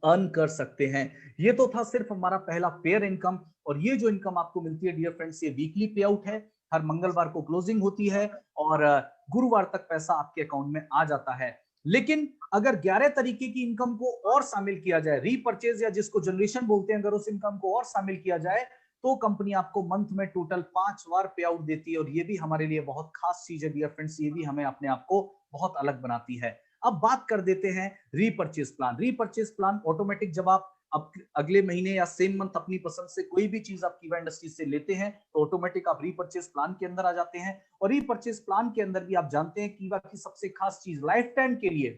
अर्न कर सकते हैं। ये तो था सिर्फ हमारा पहला पेयर इनकम। और ये जो इनकम आपको मिलती है डियर फ्रेंड्स, ये वीकली पे आउट है, हर मंगलवार को क्लोजिंग होती है और गुरुवार तक पैसा आपके अकाउंट में आ जाता है। लेकिन अगर 11 तरीके की इनकम को और शामिल किया जाए, रीपर्चेज या जिसको जनरेशन बोलते हैं, अगर उस इनकम को और शामिल किया जाए तो कंपनी आपको मंथ में टोटल 5 बार पे आउट देती है। और ये भी हमारे लिए बहुत खास चीज है डियर फ्रेंड्स, ये भी हमें अपने आप को बहुत अलग बनाती है। अब बात कर देते हैं repurchase plan. Repurchase plan automatic, जब आप अब अगले महीने या सेम मंथ अपनी पसंद से कोई भी चीज आप कीवा इंडस्ट्रीज से लेते हैं तो ऑटोमेटिक आप रीपर्चेज प्लान के अंदर आ जाते हैं। और रीपर्चेज प्लान के अंदर भी आप जानते हैं कीवा की सबसे खास चीज लाइफ टाइम के लिए,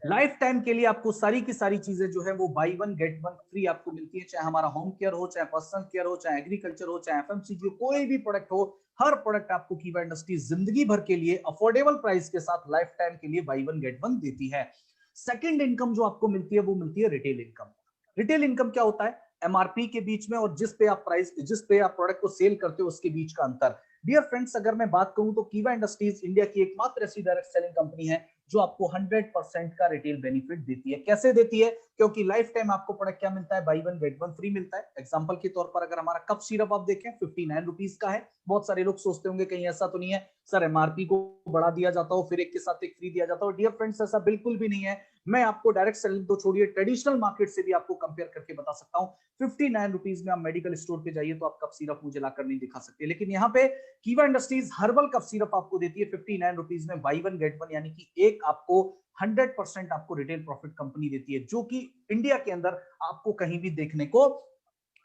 लाइफ टाइम के लिए आपको सारी की सारी चीजें जो है वो by one get one free आपको मिलती है। चाहे हमारा होम केयर हो, चाहे पर्सनल केयर हो, चाहे एग्रीकल्चर हो, चाहे एफएमसीजी हो, कोई भी प्रोडक्ट हो, हर प्रोडक्ट आपको कीवा इंडस्ट्रीज जिंदगी भर के लिए अफोर्डेबल प्राइस के साथ लाइफ टाइम के लिए बाई वन गेट वन देती है। सेकंड इनकम जो आपको मिलती है वो मिलती है रिटेल इनकम। रिटेल इनकम क्या होता है? एमआरपी के बीच में और जिस पे आप प्रोडक्ट को सेल करते हो उसके बीच का अंतर। डियर फ्रेंड्स, अगर मैं बात करूं तो कीवा इंडस्ट्रीज इंडिया की एकमात्र ऐसी डायरेक्ट सेलिंग कंपनी है जो आपको 100% का रिटेल बेनिफिट देती है। कैसे देती है? क्योंकि लाइफ टाइम आपको प्रोडक्ट क्या मिलता है, by one get one free मिलता है। एग्जांपल के तौर पर अगर हमारा कप सिरप आप देखें 59 रुपीज का है। बहुत सारे लोग सोचते होंगे कहीं ऐसा तो नहीं है सर एमआरपी को बढ़ा दिया जाता हो फिर एक के साथ एक फ्री दिया जाता हो। डियर फ्रेंड्स, ऐसा बिल्कुल भी नहीं है। मैं आपको डायरेक्ट सेलिंग तो छोड़िए, ट्रेडिशनल मार्केट से भी आपको कंपेयर करके बता सकता हूं। 59 रुपीज में आप मेडिकल स्टोर पे जाइए तो आप कप सिरप मुझे लाकर नहीं दिखा सकते, लेकिन यहाँ पे कीवा इंडस्ट्रीज हर्बल कप सिरप आपको देती है 59 रुपीज में बाई वन गेट वन, यानी कि एक आपको 100% आपको रिटेल प्रॉफिट कंपनी देती है, जो कि इंडिया के अंदर आपको कहीं भी देखने को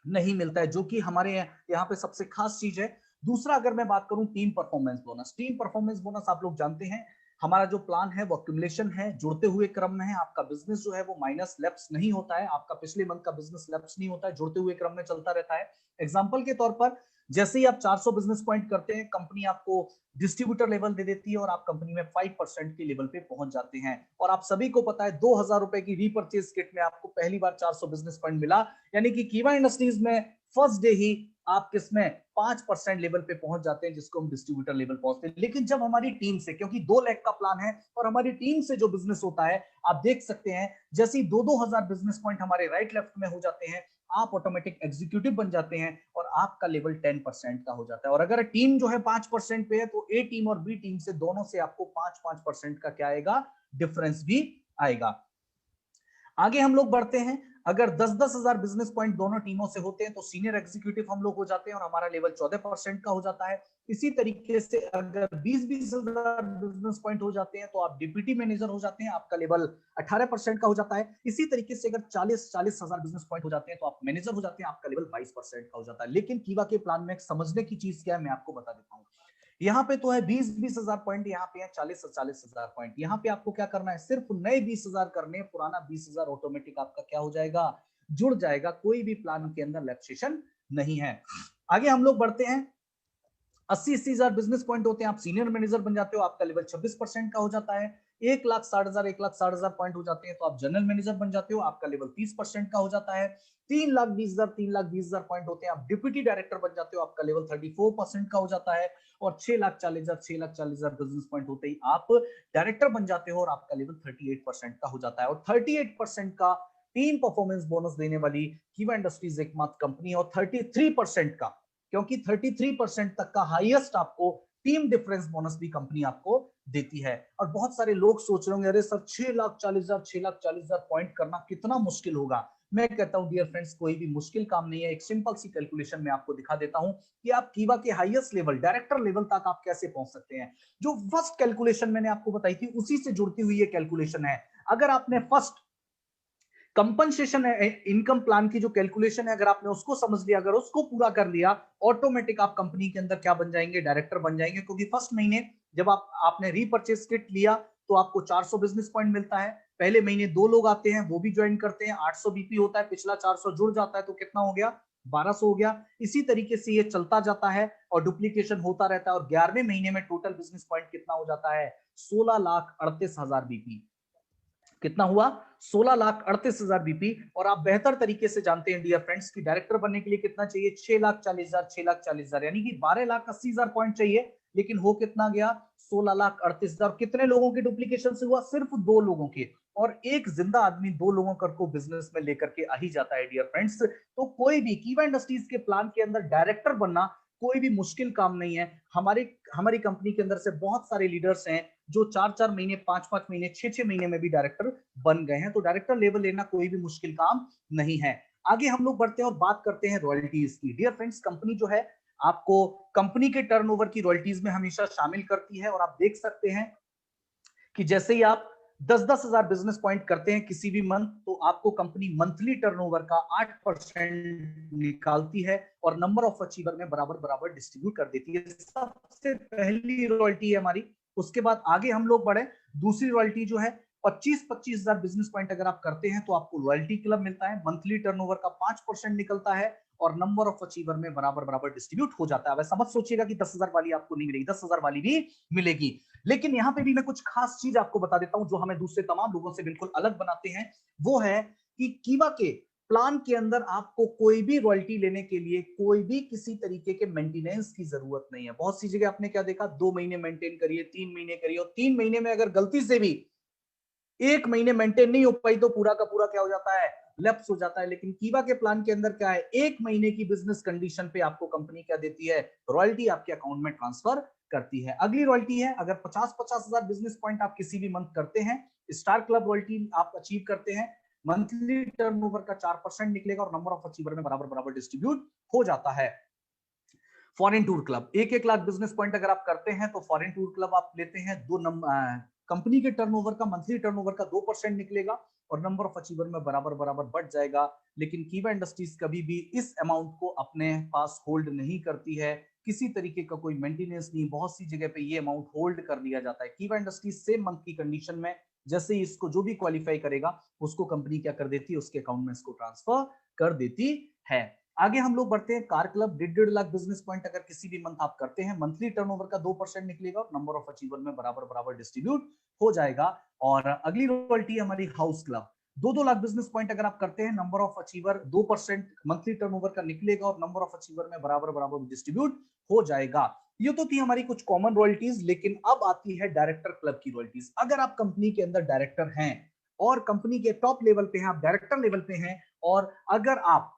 नहीं मिलता है, जो कि हमारे यहाँ पे सबसे खास चीज है। दूसरा, अगर मैं बात करूं team performance bonus. Team performance bonus आप लोग जानते हैं हमारा जो प्लान है वो अक्यूमुलेशन है, जुड़ते हुए क्रम में है। आपका बिजनेस जो है वो माइनस लैप्स नहीं होता है, आपका पिछले मंथ का बिजनेस लैप्स नहीं होता है, जुड़ते हुए क्रम में चलता रहता है। एग्जांपल के तौर पर जैसे ही आप 400 बिजनेस पॉइंट करते हैं, कंपनी आपको डिस्ट्रीब्यूटर लेवल दे देती है और आप कंपनी में 5% के लेवल पे पहुंच जाते हैं। और आप सभी को पता है 2000 रुपए की रीपर्चेज किट में आपको पहली बार 400 बिजनेस पॉइंट मिला, यानी कि कीवा इंडस्ट्रीज में फर्स्ट डे ही आप किसमें 5% लेवल पे पहुंच जाते हैं, जिसको हम डिस्ट्रीब्यूटर लेवल पहुंचते हैं। लेकिन जब हमारी टीम से, क्योंकि 2 लाख का प्लान है और हमारी टीम से जो बिजनेस होता है, आप देख सकते हैं जैसे ही 2-2000 बिजनेस पॉइंट हमारे राइट लेफ्ट में हो जाते हैं, आप ऑटोमेटिक एग्जीक्यूटिव बन जाते हैं और आपका लेवल 10% का हो जाता है। और अगर टीम जो है 5% पे है तो ए टीम और बी टीम से दोनों से आपको 5-5% का क्या आएगा, डिफरेंस भी आएगा। आगे हम लोग बढ़ते हैं। अगर 10-10 हजार बिजनेस पॉइंट दोनों टीमों से होते हैं तो सीनियर एग्जीक्यूटिव हम लोग हो जाते हैं और हमारा लेवल 14% का हो जाता है। इसी तरीके से अगर 20-20 हजार बिजनेस पॉइंट हो जाते हैं तो आप डिप्यूटी मैनेजर हो जाते हैं, आपका लेवल 18% का हो जाता है। इसी तरीके से अगर 40 हजार बिजनेस पॉइंट हो जाते हैं तो आप मैनेजर हो जाते हैं, आपका लेवल 22% का हो जाता है। लेकिन कीवा के प्लान में समझने की चीज क्या है, मैं आपको बता देता हूँ। यहाँ पे तो है 20-20 हजार पॉइंट, यहाँ पे है 40-40 हजार पॉइंट। यहाँ पे आपको क्या करना है, सिर्फ नए 20 हजार करने, पुराना 20 हजार ऑटोमेटिक आपका क्या हो जाएगा, जुड़ जाएगा। कोई भी प्लान के अंदर लैप्सेशन नहीं है। आगे हम लोग बढ़ते हैं। 80-80 हजार बिजनेस पॉइंट होते हैं, आप सीनियर मैनेजर बन जाते हो, आपका लेवल 26% का हो जाता है। 1,60,000 पॉइंट हो जाते हैं तो आप जनरल मैनेजर बन जाते हो, आपका लेवल 30% का हो जाता है। 3,20,000 पॉइंट होते हैं, आप डिप्यूटी डायरेक्टर बन जाते हो, आपका लेवल 34% का हो जाता है। और 6,40,000 बिजनेस पॉइंट होते ही आप डायरेक्टर बन जाते हो और आपका लेवल 38% का हो जाता है। और 38% का टीम परफॉर्मेंस बोनस देने वाली कीवा इंडस्ट्रीज एकमात्र कंपनी है। और 33% का, क्योंकि 33% तक का हाईएस्ट आपको टीम डिफरेंस बोनस भी कंपनी आपको देती है। और बहुत सारे लोग सोच रहे होंगे अरे सर 6,40,000 पॉइंट करना कितना मुश्किल होगा। मैं कहता हूं डियर फ्रेंड्स, कोई भी मुश्किल काम नहीं है। एक सिंपल सी कैलकुलेशन में आपको दिखा देता हूं कि आप कीवा के हाईएस्ट लेवल, डायरेक्टर लेवल तक आप कैसे पहुंच सकते हैं। जो फर्स्ट कैलकुलेशन मैंने आपको बताई थी उसी से जुड़ती हुई ये कैलकुलेशन है। अगर आपने फर्स्ट कंपनसेशन इनकम प्लान की जो कैलकुलेशन है, अगर आपने उसको समझ लिया, अगर उसको पूरा कर लिया, ऑटोमेटिक आप कंपनी के अंदर क्या बन जाएंगे, डायरेक्टर बन जाएंगे। क्योंकि फर्स्ट महीने जब आपने रीपर्चेज किट लिया तो आपको 400 बिजनेस पॉइंट मिलता है। पहले महीने 2 लोग आते हैं, वो भी ज्वाइन करते हैं, 800 बीपी होता है, पिछला 400 जुड़ जाता है तो कितना हो गया, 1200 हो गया। इसी तरीके से ये चलता जाता है और डुप्लीकेशन होता रहता है और 11वें महीने में टोटल बिजनेस पॉइंट कितना हो जाता है, 16,38,000 बीपी। कितना हुआ, 16,38,000 बीपी। और आप बेहतर तरीके से जानते हैं डियर फ्रेंड्स कि डायरेक्टर बनने के लिए कितना चाहिए, 6,40,000, 6,40,000 यानी कि 12,80,000 पॉइंट चाहिए, लेकिन हो कितना गया, 16,38,000। कितने लोगों के डुप्लीकेशन से हुआ, सिर्फ 2 लोगों के। और एक जिंदा आदमी 2 लोगों को बिजनेस में लेकर के आ ही जाता है डियर फ्रेंड्स। तो कोई भी कीवा इंडस्ट्रीज के प्लान के अंदर डायरेक्टर बनना कोई भी मुश्किल काम नहीं है। हमारी कंपनी के अंदर से बहुत सारे लीडर्स हैं जो 4-4 महीने, 5-5 महीने, 6-6 महीने में भी डायरेक्टर बन गए हैं। तो डायरेक्टर लेवल लेना कोई भी मुश्किल काम नहीं है। आगे हम लोग बढ़ते हैं और बात करते हैं रॉयल्टीज की। डियर फ्रेंड्स, कंपनी जो है आपको कंपनी के टर्नओवर की रॉयल्टीज में हमेशा शामिल करती है। और आप देख सकते हैं कि जैसे ही आप 10-10 हजार बिजनेस पॉइंट करते हैं किसी भी मंथ, तो आपको कंपनी मंथली टर्नओवर का 8% निकालती है और नंबर ऑफ अचीवर में बराबर बराबर डिस्ट्रीब्यूट कर देती है। सबसे पहली रॉयल्टी है हमारी। उसके बाद आगे हम लोग बढ़े, दूसरी रॉयल्टी जो है 25-25 हजार बिजनेस पॉइंट अगर आप करते हैं तो आपको रॉयल्टी क्लब मिलता है, मंथली टर्नओवर का 5% निकलता है और नंबर ऑफ अचीवर में बराबर बराबर डिस्ट्रीब्यूट हो जाता है। वैसा मत सोचिएगा कि 10,000 वाली आपको नहीं मिलेगी, 10,000 वाली भी मिलेगी। लेकिन यहां पे भी मैं कुछ खास चीज आपको बता देता हूं जो हमें दूसरे तमाम लोगों से बिल्कुल अलग बनाते हैं। वो है कि कीवा के प्लान के अंदर आपको कोई भी रॉयल्टी लेने के लिए कोई भी किसी तरीके के मेंटेनेंस की जरूरत नहीं है। बहुत सी जगह आपने क्या देखा, 2 महीने मेंटेन करिए, 3 महीने करिए, और 3 महीने में अगर गलती से भी 1 महीने मेंटेन नहीं हो पाई तो पूरा का पूरा क्या हो जाता है, लैप्स हो जाता है। लेकिन कीवा के प्लान के अंदर क्या है, 1 महीने की बिजनेस कंडीशन पे आपको कंपनी क्या देती है, रॉयल्टी आपके अकाउंट में ट्रांसफर करती है। अगली रॉयल्टी है, अगर 50-50 हजार बिजनेस पॉइंट आप किसी भी मंथ करते हैं, स्टार क्लब रॉयल्टी आप अचीव करते हैं, मंथली टर्नओवर का 4% निकलेगा और नंबर ऑफ अचीवर में बराबर बराबर डिस्ट्रीब्यूट हो जाता है। Foreign tour club, 1-1 lakh business point अगर आप करते हैं तो फॉरेन टूर क्लब आप लेते हैं, कंपनी के टर्नओवर का, मंथली टर्नओवर का 2% निकलेगा और नंबर ऑफ अचीवर में बराबर बराबर बढ़ जाएगा। लेकिन कीवा इंडस्ट्रीज कभी भी इस अमाउंट को अपने पास होल्ड नहीं करती है, किसी तरीके का कोई मेंटेनेंस नहीं। बहुत सी जगह पे ये अमाउंट होल्ड कर लिया जाता है। कीवा इंडस्ट्रीज सेम मंथ की कंडीशन में जैसे ही इसको जो भी क्वालिफाई करेगा उसको कंपनी क्या कर देती है, उसके अकाउंट में इसको ट्रांसफर कर देती है। आगे हम लोग बढ़ते हैं, car club, 1.5 lakh business point अगर किसी भी मंथ आप करते हैं, मंथली टर्नओवर का 2% निकलेगा और नंबर ऑफ अचीवर में बराबर बराबर डिस्ट्रीब्यूट हो जाएगा। और अगली रॉयल्टी हमारी house club, 2-2 lakh business point अगर आप करते हैं, number of achiever 2% monthly turnover का निकलेगा और नंबर ऑफ अचीवर में बराबर बराबर डिस्ट्रीब्यूट हो जाएगा। ये तो थी हमारी कुछ कॉमन रॉयल्टीज। लेकिन अब आती है डायरेक्टर क्लब की रॉयल्टीज। अगर आप कंपनी के अंदर डायरेक्टर हैं और कंपनी के टॉप लेवल पे हैं, आप डायरेक्टर लेवल पे हैं, और अगर आप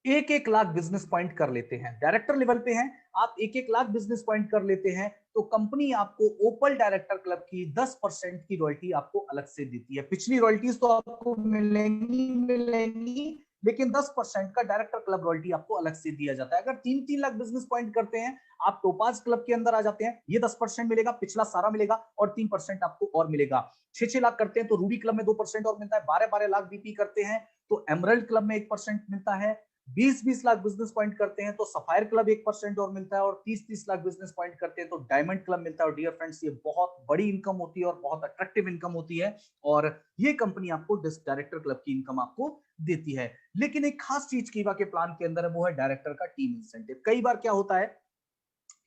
1-1 लाख बिजनेस पॉइंट कर लेते हैं, डायरेक्टर लेवल पे हैं, आप 1-1 लाख बिजनेस पॉइंट कर लेते हैं, तो कंपनी आपको ओपल डायरेक्टर क्लब की 10% की रॉयल्टी आपको अलग से देती है। पिछली रॉयल्टीज तो आपको मिलेंगी, लेकिन 10% का डायरेक्टर क्लब रॉयल्टी आपको अलग से दिया जाता है। अगर 3-3 लाख बिजनेस पॉइंट करते हैं, आप टोपाज क्लब के अंदर आ जाते हैं, ये 10% मिलेगा, पिछला सारा मिलेगा और 3% आपको और मिलेगा। 6-6 लाख करते हैं तो रूबी क्लब में 2% और मिलता है। 12-12 लाख बीपी करते हैं तो एमरल्ड क्लब में 1% मिलता है। 20-20 लाख बिजनेस पॉइंट करते हैं तो सफायर क्लब 1% और मिलता है, और 30-30 लाख बिजनेस पॉइंट करते हैं तो डायमंड क्लब मिलता है। और डियर फ्रेंड्स, ये बहुत बड़ी इनकम होती है और बहुत अट्रैक्टिव इनकम होती है, और ये कंपनी आपको डायरेक्टर क्लब की इनकम आपको देती है। लेकिन एक खास चीज कीवा के प्लान के अंदर है, वो है डायरेक्टर का टीम इंसेंटिव। कई बार क्या होता है,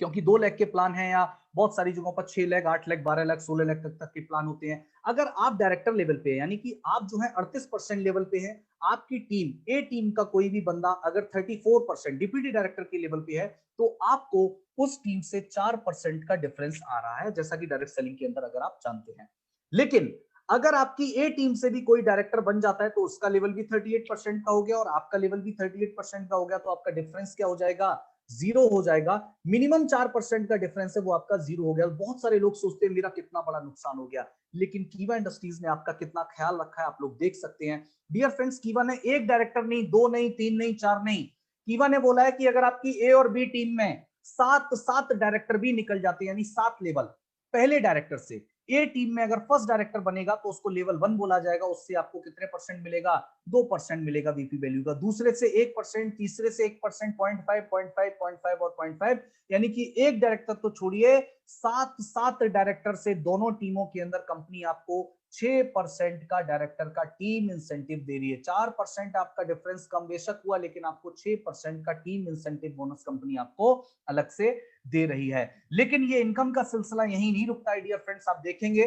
क्योंकि 2 लाख के प्लान हैं या बहुत सारी जगहों पर 6 लाख, 8 लाख, 12 लाख, 16 लाख तक के प्लान होते हैं। अगर आप डायरेक्टर लेवल पे है, यानी कि आप जो है 38% लेवल पे है, आपकी टीम, ए टीम का कोई भी बंदा अगर 34% डिप्यूटी डायरेक्टर के लेवल पे है, तो आपको उस टीम से 4% का डिफरेंस आ रहा है, जैसा कि डायरेक्ट सेलिंग के अंदर अगर आप जानते हैं। लेकिन अगर आपकी ए टीम से भी कोई डायरेक्टर बन जाता है तो उसका लेवल भी 38% का हो गया और आपका लेवल भी 38% का हो गया, तो आपका डिफरेंस क्या हो जाएगा, 0 हो जाएगा। मिनिमम 4% का डिफरेंस है, वो आपका 0 हो गया। बहुत सारे लोग सोचते हैं मेरा कितना बड़ा नुकसान हो गया, लेकिन कीवा इंडस्ट्रीज ने आपका कितना ख्याल रखा है आप लोग देख सकते हैं। डियर फ्रेंड्स, कीवा ने एक डायरेक्टर नहीं, 2 नहीं, 3 नहीं, 4 नहीं, कीवा ने बोला है कि अगर आपकी ए और बी टीम में 7 डायरेक्टर भी निकल जाते हैं, यानी 7 लेवल पहले डायरेक्टर से, ए टीम में अगर फर्स्ट डायरेक्टर बनेगा तो उसको लेवल 1 बोला जाएगा, उससे आपको कितने परसेंट मिलेगा, 2% मिलेगा वीपी वैल्यू का, दूसरे से 1%, तीसरे से 1%, 0.5 और 0.5, यानी कि एक डायरेक्टर तो छोड़िए, 7 डायरेक्टर से दोनों टीमों के अंदर कंपनी आपको 6% का डायरेक्टर का टीम इंसेंटिव दे रही है। 4% आपका डिफरेंस कम बेशक हुआ, लेकिन आपको 6% का टीम इंसेंटिव बोनस कंपनी आपको अलग से दे रही है। लेकिन ये इनकम का सिलसिला यहीं नहीं रुकता है डियर फ्रेंड्स, आप देखेंगे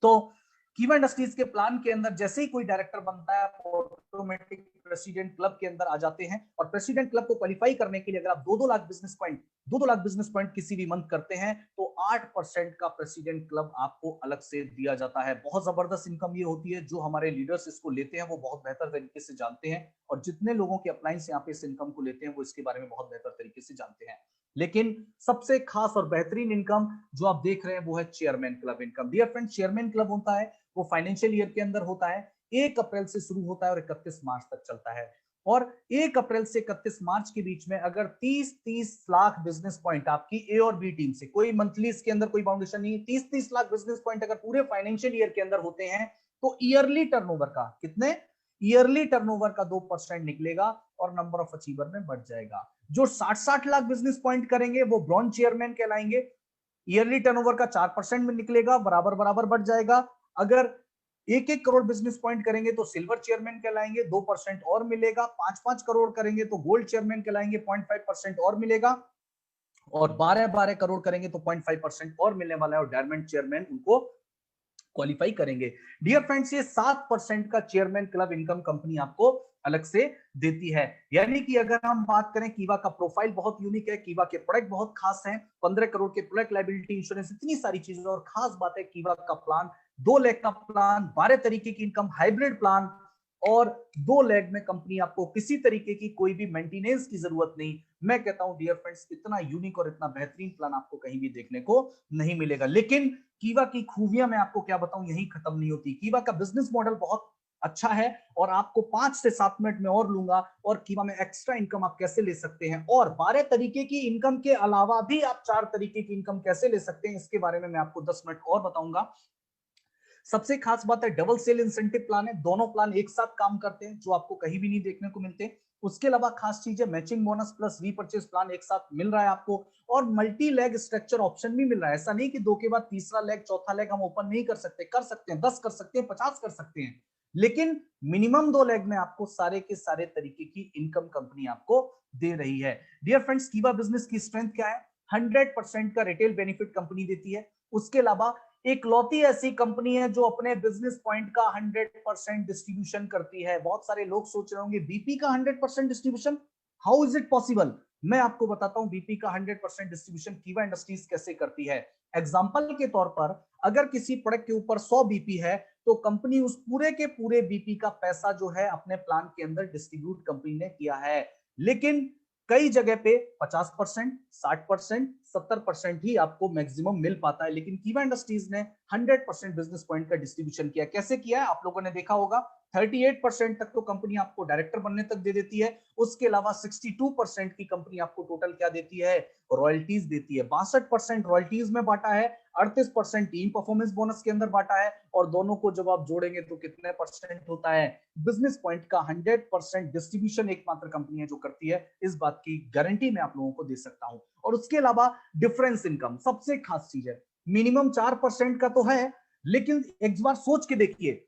तो कीवा इंडस्ट्रीज के प्लान के अंदर जैसे ही कोई डायरेक्टर बनता है ऑटोमेटिक प्रेसिडेंट क्लब के अंदर आ जाते हैं, और प्रेसिडेंट क्लब को क्वालिफाई करने के लिए अगर आप 2-2 लाख बिजनेस पॉइंट किसी भी मंथ करते हैं तो 8% का प्रेसिडेंट क्लब आपको अलग से दिया जाता है। बहुत जबरदस्त इनकम ये होती है, जो हमारे लीडर्स इसको लेते हैं वो बहुत बेहतर तरीके से जानते हैं, और जितने लोगों के अप्लायंस यहाँ पे इस इनकम को लेते हैं वो इसके बारे में बहुत बेहतर तरीके से जानते हैं। लेकिन सबसे खास और बेहतरीन इनकम जो आप देख रहे हैं वो है chairman club income. Dear friend, chairman club होता है वो फाइनेंशियल ईयर के अंदर होता है, 1 अप्रैल से शुरू होता है और 31 मार्च तक चलता है। और 1 अप्रैल से 31 मार्च के बीच में अगर 30-30 लाख बिजनेस पॉइंट आपकी ए और बी टीम से, कोई मंथली इसके अंदर कोई बाउंडेशन नहीं है, 30-30 लाख बिजनेस पॉइंट अगर पूरे फाइनेंशियल ईयर के अंदर होते हैं तो ईयरली टर्नओवर का कितने, ईयरली टर्नओवर का 2% निकलेगा और नंबर ऑफ अचीवर में बढ़ जाएगा। जो 60-60 लाख बिजनेस पॉइंट करेंगे वो ब्रॉन्ज चेयरमैन कहलाएंगे, ईयरली टर्नओवर का 4% में निकलेगा, बराबर बराबर बढ़ जाएगा। अगर 1-1 करोड़ बिजनेस पॉइंट करेंगे तो सिल्वर चेयरमैन कहलाएंगे, 2% और मिलेगा। 5-5 करोड़ करेंगे तो गोल्ड चेयरमैन कहलाएंगे, 0.5% और मिलेगा, और 12-12 करोड़ करेंगे तो 0.5% और मिलने वाला है, और डायमंड चेयरमैन उनको क्वालिफाई करेंगे। डियर फ्रेंड्स, ये 7% का चेयरमैन क्लब इनकम कंपनी आपको अलग से देती है। यानी कि अगर हम बात करें, कीवा का प्रोफाइल बहुत यूनिक है, कीवा के प्रोडक्ट बहुत खास हैं, 15 करोड़ के प्रोडक्ट, लायबिलिटी इंश्योरेंस, इतनी सारी चीजें, और खास बात है कीवा का प्लान 2 लाख का प्लान, 12 तरीके की इनकम, हाइब्रिड प्लान, और 2 लेग में कंपनी आपको किसी तरीके की कोई भी मेंटेनेंस की जरूरत नहीं। मैं कहता हूं डियर फ्रेंड्स, इतना यूनिक और इतना बेहतरीन प्लान आपको कहीं भी देखने को नहीं मिलेगा। लेकिन कीवा की खूबियां मैं आपको क्या बताऊं, यही खत्म नहीं होती। कीवा का बिजनेस मॉडल बहुत अच्छा है, और आपको 5 से 7 मिनट में और लूंगा, और कीवा में एक्स्ट्रा इनकम आप कैसे ले सकते हैं, और 12 तरीके की इनकम के अलावा भी आप 4 तरीके की इनकम कैसे ले सकते हैं, इसके बारे में मैं आपको 10 मिनट और बताऊंगा। सबसे खास बात है डबल सेल इंसेंटिव प्लान है, दोनों प्लान एक साथ काम करते हैं, जो आपको कहीं भी नहीं देखने को मिलते। उसके अलावा खास चीज है matching bonus plus repurchase plan एक साथ मिल रहा है आपको, और मल्टी लेग स्ट्रक्चर ऑप्शन भी मिल रहा है। ऐसा नहीं कि 2 के बाद तीसरा लेग चौथा लेग हम ओपन नहीं कर सकते, कर सकते हैं, 10 कर सकते हैं, 50 कर सकते हैं, लेकिन मिनिमम 2 लेग में आपको सारे के सारे तरीके की इनकम कंपनी आपको दे रही है। डियर फ्रेंड्स, कीवा बिजनेस की स्ट्रेंथ क्या है, 100% का रिटेल बेनिफिट कंपनी देती है। उसके अलावा इकलौती ऐसी कंपनी है जो अपने बिजनेस पॉइंट का 100% डिस्ट्रीब्यूशन करती है। बहुत सारे लोग सोच रहे होंगे बीपी का 100% distribution, how is it possible? मैं आपको बताता हूं बीपी का 100% डिस्ट्रीब्यूशन कीवा इंडस्ट्रीज कैसे करती है। एग्जांपल के तौर पर, अगर किसी प्रोडक्ट के ऊपर 100 बीपी है तो कंपनी उस पूरे के पूरे बीपी का पैसा जो है अपने प्लान के अंदर डिस्ट्रीब्यूट कंपनी ने किया है। लेकिन कई जगह पे 50%, 60%, 70% ही आपको मैक्सिमम मिल पाता है, लेकिन कीवा इंडस्ट्रीज ने 100% बिजनेस पॉइंट का डिस्ट्रीब्यूशन किया। कैसे किया है आप लोगों ने देखा होगा, 38% तक तो कंपनी आपको डायरेक्टर बनने तक दे देती है। उसके अलावा 62% की कंपनी आपको टोटल क्या देती है, रॉयल्टीज देती है। 62% रॉयल्टीज में बांटा है, 38% टीम परफॉर्मेंस बोनस के अंदर बांटा है, और दोनों को जब आप जोड़ेंगे तो कितने परसेंट होता है, बिजनेस पॉइंट का 100% डिस्ट्रीब्यूशन एकमात्र कंपनी है जो करती है। इस बात की गारंटी मैं आप लोगों को दे सकता हूं। और उसके अलावा डिफरेंस इनकम सबसे खास चीज है, मिनिमम 4% का तो है, लेकिन एक बार सोच के देखिए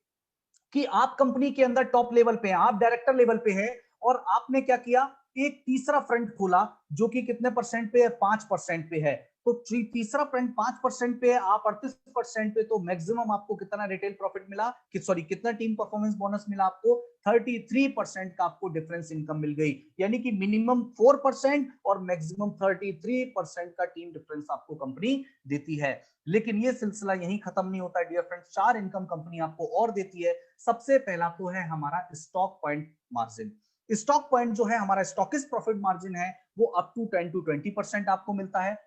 कि आप कंपनी के अंदर टॉप लेवल पे हैं, आप डायरेक्टर लेवल पे हैं, और आपने क्या किया, एक तीसरा फ्रंट खोला जो कि कितने परसेंट पे है, 5% पे है। तो तीसरा फ्रंट 5% पे है, आप 38% पे, तो मैक्सिमम आपको कितना रिटेल प्रॉफिट मिला, कि सॉरी कितना टीम परफॉर्मेंस बोनस मिला आपको, 33% का आपको डिफरेंस इनकम मिल गई। यानी कि मिनिमम 4% और मैक्सिमम 33% का टीम डिफरेंस आपको कंपनी देती है। लेकिन ये सिलसिला यहीं खत्म नहीं होता है डियर फ्रेंड्स, 4 इनकम कंपनी आपको और देती है। सबसे पहला तो है हमारा stock point margin. Stock point जो है हमारा स्टॉकिस्ट प्रॉफिट मार्जिन है, वो अप टू 10 to 20% आपको मिलता है।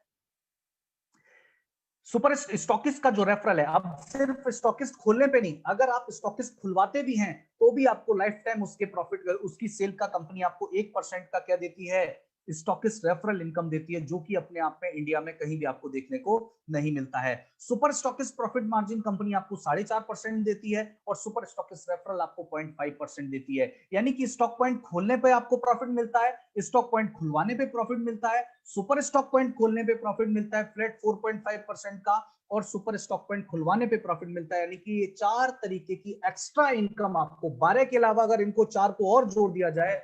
सुपर स्टॉकिस्ट का जो रेफरल है, अब सिर्फ स्टॉकिस्ट खोलने पे नहीं, अगर आप स्टॉकिस्ट खुलवाते भी हैं तो भी आपको लाइफ टाइम उसके प्रॉफिट, उसकी सेल का कंपनी आपको 1% का क्या देती है, स्टॉकिस्ट रेफरल इनकम देती है, जो कि अपने आप में इंडिया में कहीं भी आपको देखने को नहीं मिलता है। Super stockist profit margin company आपको 4.5% देती है और सुपर स्टॉकिस्ट रेफरल आपको 0.5% देती है। यानी कि स्टॉक पॉइंट खोलने पे आपको प्रॉफिट मिलता है, स्टॉक पॉइंट खुलवाने पे प्रॉफिट मिलता है, सुपर स्टॉक पॉइंट खोलने पे प्रॉफिट मिलता है फ्लैट 4.5% का, और सुपर स्टॉक पॉइंट खुलवाने पे प्रॉफिट मिलता है। यानी कि ये 4 तरीके की एक्स्ट्रा इनकम आपको 12 के अलावा अगर इनको 4 को और जोड़ दिया जाए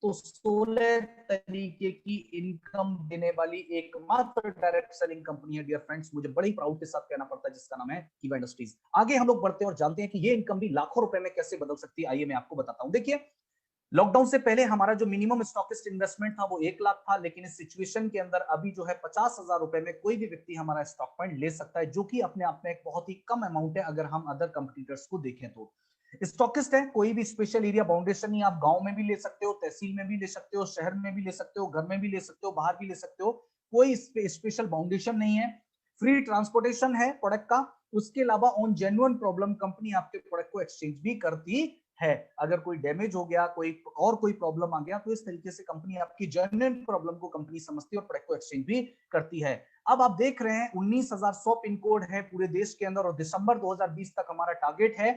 तो 16 तरीके की इनकम देने वाली एकमात्र डायरेक्ट सेलिंग कंपनी है डियर फ्रेंड्स, मुझे बड़ी प्राउड के साथ कहना पड़ता है, जिसका नाम है कीवा इंडस्ट्रीज। आगे हम लोग बढ़ते हैं और जानते हैं कि ये इनकम भी लाखों रुपए में कैसे बदल सकती है। आइए मैं आपको बताता हूं। देखिए, लॉकडाउन से पहले हमारा जो मिनिमम स्टॉकिस्ट इन्वेस्टमेंट था वो 1 लाख था, लेकिन इस सिचुएशन के अंदर अभी जो है 50,000 रुपए में कोई भी व्यक्ति हमारा स्टॉक पॉइंट ले सकता है, जो कि अपने आप में एक बहुत ही कम अमाउंट है अगर हम अदर कंपटीटर्स को देखें तो। स्टॉकिस्ट है, कोई भी स्पेशल एरिया बाउंडेशन नहीं, आप गांव में भी ले सकते हो, तहसील में भी ले सकते हो, शहर में भी ले सकते हो, घर में भी ले सकते हो, बाहर भी ले सकते हो, कोई स्पेशल बाउंडेशन नहीं है। फ्री ट्रांसपोर्टेशन है प्रोडक्ट का। उसके अलावा ऑन जेन्युइन प्रॉब्लम कंपनी आपके प्रोडक्ट को एक्सचेंज भी करती है। अगर कोई डैमेज हो गया, कोई प्रॉब्लम आ गया, तो इस तरीके से कंपनी आपकी जेन्युइन प्रॉब्लम को कंपनी समझती है और प्रोडक्ट को एक्सचेंज भी करती है। अब आप देख रहे हैं 19,100 पिन कोड है पूरे देश के अंदर, और दिसंबर 2020 तक हमारा टारगेट है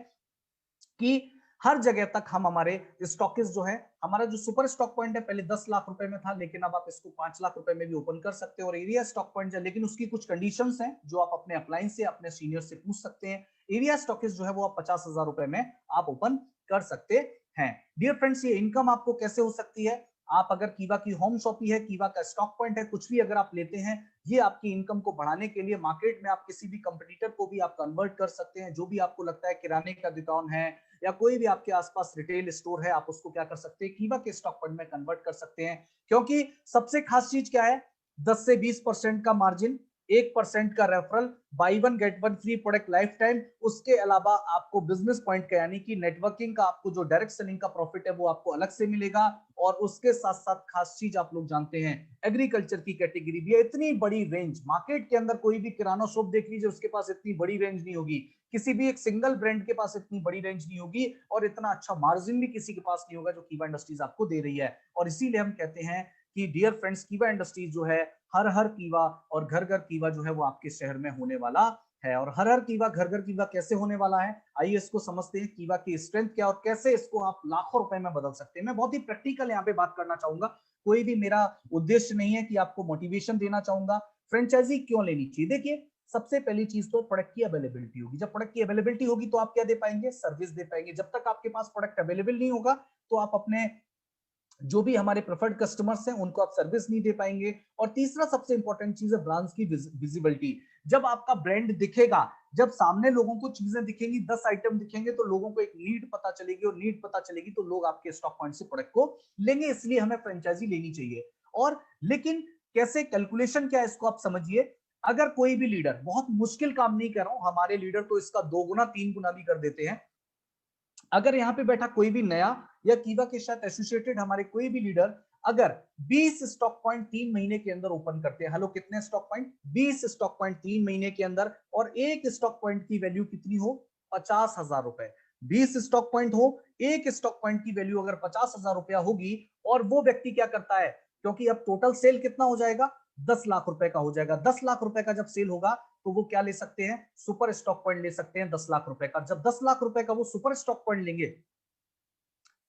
कि हर जगह तक हम हमारे स्टॉकिस्ट जो है, हमारा जो सुपर स्टॉक पॉइंट है पहले 10 लाख रुपए में था, लेकिन अब आप इसको 5 लाख रुपए में भी ओपन कर सकते हो। और एरिया स्टॉक पॉइंट है, लेकिन उसकी कुछ कंडीशंस हैं जो आप अपने अपलाइन से, अपने सीनियर से पूछ सकते हैं। एरिया स्टॉकिस्ट जो है वो आप 50,000 रुपए में आप ओपन कर सकते हैं। डियर फ्रेंड्स, ये इनकम आपको कैसे हो सकती है? आप अगर कीवा की होम शॉपी है, कीवा का स्टॉक पॉइंट है, कुछ भी अगर आप लेते हैं, ये आपकी इनकम को बढ़ाने के लिए मार्केट में आप किसी भी कंपटीटर को भी आप कन्वर्ट कर सकते हैं। जो भी आपको लगता है किराने का दुकान है या कोई भी आपके आसपास रिटेल स्टोर है, आप उसको क्या कर सकते हैं, कीवा के स्टॉक फंड में कन्वर्ट कर सकते हैं। क्योंकि सबसे खास चीज क्या है, 10 से 20% का मार्जिन, 1% का referral, by one get one free product life time. उसके अलावा आपको बिजनेस पॉइंट का यानी कि नेटवर्किंग का, आपको जो डायरेक्ट सेलिंग का प्रॉफिट है वो आपको अलग से मिलेगा। और उसके साथ साथ खास चीज आप लोग जानते हैं, एग्रीकल्चर की कैटेगरी भी है। इतनी बड़ी रेंज मार्केट के अंदर, कोई भी किराना शॉप देख लीजिए, उसके पास इतनी बड़ी रेंज नहीं होगी, किसी भी एक सिंगल ब्रांड के पास इतनी बड़ी रेंज नहीं होगी, और इतना अच्छा मार्जिन भी किसी के पास नहीं होगा जो कीवा इंडस्ट्रीज आपको दे रही है। और इसीलिए हम कहते हैं कि डियर फ्रेंड्स, कीवा इंडस्ट्रीज जो है, हर हर कीवा और घर घर कीवा जो है वो आपके शहर में होने वाला है। और हर हर कीवा घर घर कीवा कैसे होने वाला है, आइए इसको समझते हैं। कीवा की स्ट्रेंथ क्या और कैसे इसको आप लाखों रुपए में बदल सकते हैं। मैं बहुत ही प्रैक्टिकल यहाँ पे बात करना चाहूंगा, कोई भी मेरा उद्देश्य नहीं है कि आपको मोटिवेशन देना चाहूंगा। फ्रेंचाइजी क्यों लेनी चाहिए? देखिए, सबसे पहली चीज तो प्रोडक्ट की अवेलेबिलिटी होगी। जब प्रोडक्ट की अवेलेबिलिटी होगी तो आप क्या दे पाएंगे? सर्विस दे पाएंगे। जब तक आपके पास प्रोडक्ट अवेलेबल नहीं होगा तो आप अपने जो भी हमारे प्रेफर्ड कस्टमर्स हैं उनको आप सर्विस नहीं दे पाएंगे। और तीसरा सबसे इंपॉर्टेंट चीज है ब्रांड्स की विजिबिलिटी। जब आपका ब्रांड दिखेगा, जब सामने लोगों को चीजें दिखेंगी, 10 आइटम दिखेंगे, तो लोगों को एक नीड पता चलेगी, और नीड पता चलेगी तो लोग आपके स्टॉक पॉइंट से प्रोडक्ट को लेंगे। इसलिए हमें फ्रेंचाइजी लेनी चाहिए। और लेकिन कैसे, कैलकुलेशन क्या है इसको आप समझिए। अगर कोई भी लीडर, बहुत मुश्किल काम नहीं कर रहा हूं, हमारे लीडर तो इसका 2 गुना 3 गुना भी कर देते हैं। अगर यहाँ पे बैठा कोई भी नया या कीवा के साथ एसोसिएटेड हमारे कोई भी लीडर अगर 20 स्टॉक पॉइंट 3 महीने के अंदर ओपन करते हैं, हेलो कितने स्टॉक पॉइंट? 20 स्टॉक पॉइंट 3 महीने के अंदर, और एक स्टॉक पॉइंट की वैल्यू कितनी हो? 50,000 रुपए। 20 स्टॉक पॉइंट हो, एक स्टॉक पॉइंट की वैल्यू अगर 50,000 रुपया होगी, और वो व्यक्ति क्या करता है, क्योंकि अब टोटल सेल कितना हो जाएगा? 10 लाख रुपए का हो जाएगा। 10 लाख रुपए का जब सेल होगा तो वो क्या ले सकते हैं? सुपर स्टॉक पॉइंट ले सकते हैं 10 लाख रुपए का। जब 10 लाख रुपए का वो सुपर स्टॉक पॉइंट लेंगे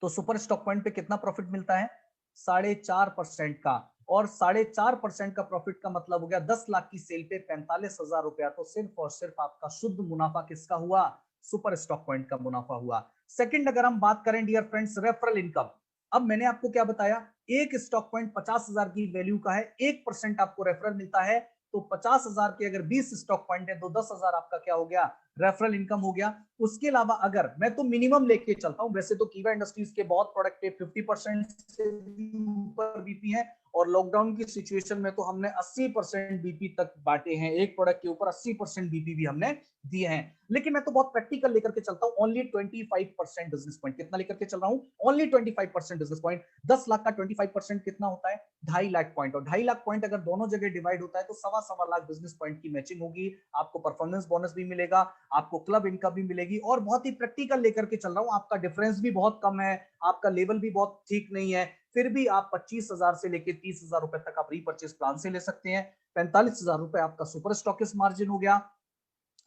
तो सुपर स्टॉक पॉइंट पे कितना प्रॉफिट मिलता है? 4.5% का। और 4.5% का प्रॉफिट का मतलब हो गया 10 लाख की सेल पे 45,000 रुपया। तो सिर्फ और सिर्फ आपका शुद्ध मुनाफा किसका हुआ? सुपर स्टॉक पॉइंट का मुनाफा हुआ। सेकंड, अगर हम बात करें डियर फ्रेंड्स, रेफरल इनकम। अब मैंने आपको क्या बताया, एक स्टॉक पॉइंट 50,000 की वैल्यू का है, 1% आपको रेफरल मिलता है। तो 50,000 के अगर 20 स्टॉक पॉइंट है तो 10,000 आपका क्या हो गया? रेफरल इनकम हो गया। उसके अलावा अगर मैं तो मिनिमम लेके चलता हूं, वैसे तो कीवा इंडस्ट्रीज के बहुत प्रोडक्ट पे 50% से ऊपर बीपी है, और लॉकडाउन की सिचुएशन में तो हमने 80% बीपी तक बांटे हैं। एक प्रोडक्ट के ऊपर 80% बीपी भी हमने दिए हैं। लेकिन मैं तो बहुत प्रैक्टिकल लेकर के चलता हूं, ओनली 25% बिजनेस पॉइंट। कितना लेकर के चल रहा हूं? Only 25% business point. 10 लाख का 25% कितना होता है? 2.5 लाख पॉइंट। और 2.5 लाख पॉइंट अगर दोनों जगह डिवाइड होता है तो 1.25 लाख बिजनेस पॉइंट की मैचिंग होगी। आपको परफॉर्मेंस बोनस भी मिलेगा, आपको क्लब इनकम भी मिलेगी। और बहुत ही प्रैक्टिकल लेकर के चल रहा हूं, आपका डिफरेंस भी बहुत कम है, आपका लेवल भी बहुत ठीक नहीं है। फिर भी आप 25,000 से लेके 30,000 रुपए तक आप रीपर्चेस प्लान से ले सकते हैं। 45,000 रुपए आपका सुपर स्टॉकिस्ट मार्जिन हो गया,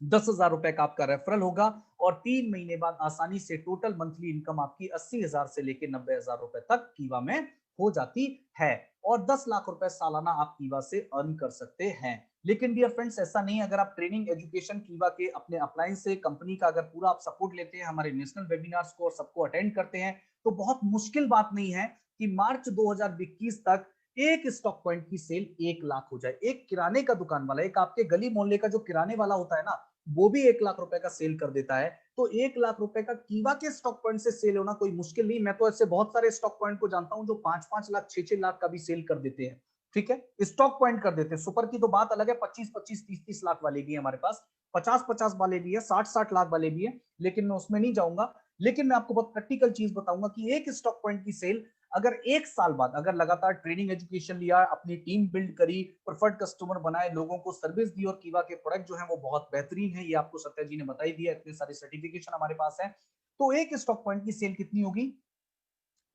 10,000 रुपए का आपका रेफरल होगा और 3 महीने बाद आसानी से टोटल मंथली इनकम आपकी 80,000 से लेकर 90,000 रुपए तक कीवा में हो जाती है और 10 लाख रुपए सालाना आप कीवा से अर्न कर सकते हैं। लेकिन डियर फ्रेंड्स, ऐसा नहीं, अगर आप ट्रेनिंग एजुकेशन कीवा के अपने अप्लायंस से कंपनी का अगर पूरा आप सपोर्ट लेते हैं, हमारे नेशनल वेबिनार्स को और सबको अटेंड करते हैं, तो बहुत मुश्किल बात नहीं है कि मार्च 2021 तक एक स्टॉक पॉइंट की सेल 1 लाख हो जाए। एक किराने का दुकान वाला, एक आपके गली मोहल्ले का जो किराने वाला होता है ना, वो भी 1 लाख रुपए का सेल कर देता है। तो 1 लाख रुपए का कीवा के स्टॉक पॉइंट से सेल होना कोई मुश्किल नहीं। मैं तो ऐसे बहुत सारे स्टॉक पॉइंट को जानता हूं जो 5-5 लाख 6-6 लाख का भी सेल कर देते हैं। ठीक है, स्टॉक पॉइंट कर देते हैं। सुपर की तो बात अलग है, 25-25 30-30 लाख वाले भी है हमारे पास, 50-50 वाले भी है, 60-60 लाख वाले भी है, लेकिन मैं उसमें नहीं जाऊंगा। लेकिन मैं आपको बहुत प्रैक्टिकल चीज बताऊंगा कि एक स्टॉक पॉइंट की सेल अगर 1 साल बाद अगर लगातार ट्रेनिंग एजुकेशन लिया, अपनी टीम बिल्ड करी, प्रेफर्ड कस्टमर बनाए, लोगों को सर्विस दी और कीवा के प्रोडक्ट जो है वो बहुत बेहतरीन है, ये आपको सत्या जी ने बताई दिया, इतने सारे सर्टिफिकेशन हमारे पास है, तो एक स्टॉक पॉइंट की सेल कितनी होगी?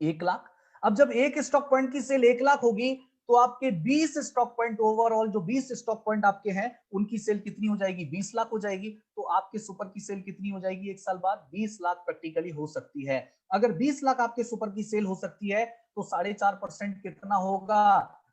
1 लाख। अब जब एक स्टॉक पॉइंट की सेल 1 लाख होगी तो आपके 20 स्टॉक पॉइंट ओवरऑल, जो 20 स्टॉक पॉइंट आपके हैं, उनकी सेल कितनी हो जाएगी? 20 लाख हो जाएगी। तो आपके सुपर की सेल कितनी हो जाएगी 1 साल बाद? 20 लाख प्रैक्टिकली हो सकती है। अगर 20 लाख आपके सुपर की सेल हो सकती है तो 4.5% कितना होगा?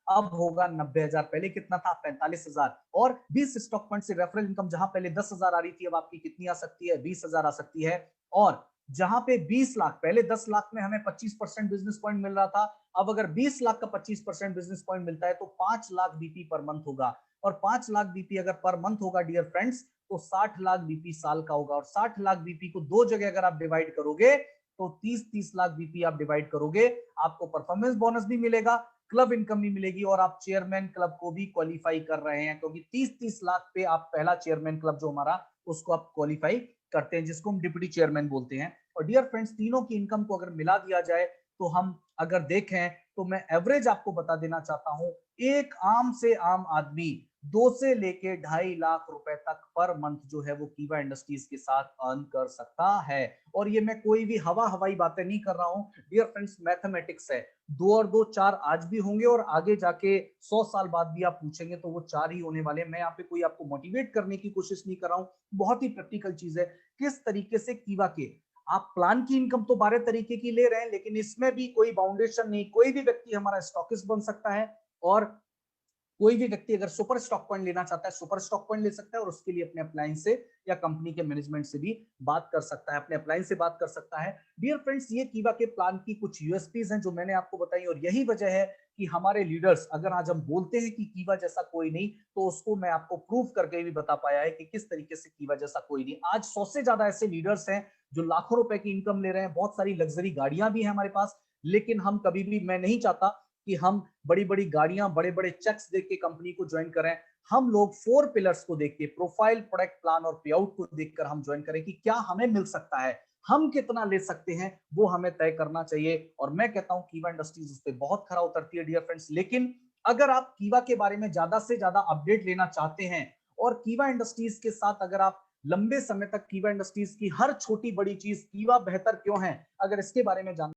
अब होगा 90,000। पहले कितना था? 45,000। और 20 स्टॉक पॉइंट से रेफरल इनकम जहां पहले 10,000 आ रही थी, अब आपकी कितनी आ सकती है? 20,000 आ सकती है। और जहां पे 20 लाख, पहले 10 लाख में हमें 25% बिजनेस पॉइंट मिल रहा था, अब अगर 20 लाख का 25% बिजनेस पॉइंट मिलता है तो 5 लाख बीपी पर मंथ होगा। और 5 लाख बीपी अगर पर मंथ होगा डियर फ्रेंड्स, तो 60 लाख बीपी साल का होगा। और 60 लाख बीपी को दो जगह अगर आप डिवाइड करोगे तो 30-30 लाख बीपी आप डिवाइड करोगे, आपको परफॉर्मेंस बोनस भी मिलेगा, क्लब इनकम भी मिलेगी और आप चेयरमैन क्लब को भी क्वालिफाई कर रहे हैं, क्योंकि 30-30 लाख पे आप पहला चेयरमैन क्लब जो हमारा, उसको आप क्वालिफाई करते हैं, जिसको हम डिप्टी चेयरमैन बोलते हैं। और डियर फ्रेंड्स, तीनों की इनकम को अगर मिला दिया जाए तो हम अगर देखें तो मैं एवरेज आपको बता देना चाहता हूं, एक आम से आम आदमी 2 से लेके 2.5 लाख रुपए तक पर मंथ जो है वो कीवा इंडस्ट्रीज के साथ अर्न कर सकता है। और ये मैं कोई भी हवाई बातें नहीं कर रहा हूं डियर फ्रेंड्स, मैथमेटिक्स है। 2 और 2 4 आज भी होंगे और आगे जाके 100 साल बाद भी आप पूछेंगे तो वो 4 ही होने वाले। मैं यहाँ पे कोई आपको मोटिवेट करने की कोशिश नहीं कर रहा हूं, बहुत ही प्रैक्टिकल चीज है किस तरीके से कीवा के आप प्लान की इनकम तो 12 तरीके की ले रहे हैं, लेकिन इसमें भी कोई बाउंडेशन नहीं, कोई भी व्यक्ति हमारा स्टॉकिस्ट बन सकता है और कोई भी व्यक्ति अगर सुपर स्टॉक पॉइंट लेना चाहता है सुपर स्टॉक पॉइंट ले सकता है और उसके लिए अपने अप्लायंस से या कंपनी के मैनेजमेंट से भी बात कर सकता है, अपने अप्लायंस से बात कर सकता है। डियर फ्रेंड्स, ये कीवा के प्लान की कुछ यूएसपीज हैं जो मैंने आपको बताई और यही वजह है कि हमारे लीडर्स, अगर आज हम बोलते हैं कि कीवा जैसा कोई नहीं, तो उसको मैं आपको प्रूव करके भी बता पाया है कि किस तरीके से कीवा जैसा कोई नहीं। आज 100 से ज्यादा ऐसे लीडर्स हैं जो लाखों रुपए की इनकम ले रहे हैं, बहुत सारी लग्जरी गाड़ियां भी हैं हमारे पास, लेकिन हम कभी भी, मैं नहीं चाहता कि हम बड़ी बड़ी गाड़ियां, बड़े बड़े चेक्स देख के कंपनी को ज्वाइन करें। हम लोग 4 पिलर्स को देख के, प्रोफाइल, प्रोडक्ट, प्लान और पे आउट को देखकर हम ज्वाइन करें कि क्या हमें मिल सकता है, हम कितना ले सकते हैं, वो हमें तय करना चाहिए। और मैं कहता हूं कीवा इंडस्ट्रीज उस पर बहुत खरा उतरती है डियर फ्रेंड्स। लेकिन अगर आप कीवा के बारे में ज्यादा से ज्यादा अपडेट लेना चाहते हैं और कीवा इंडस्ट्रीज के साथ अगर आप लंबे समय तक कीवा इंडस्ट्रीज की हर छोटी बड़ी चीज, कीवा बेहतर क्यों है, अगर इसके बारे में जान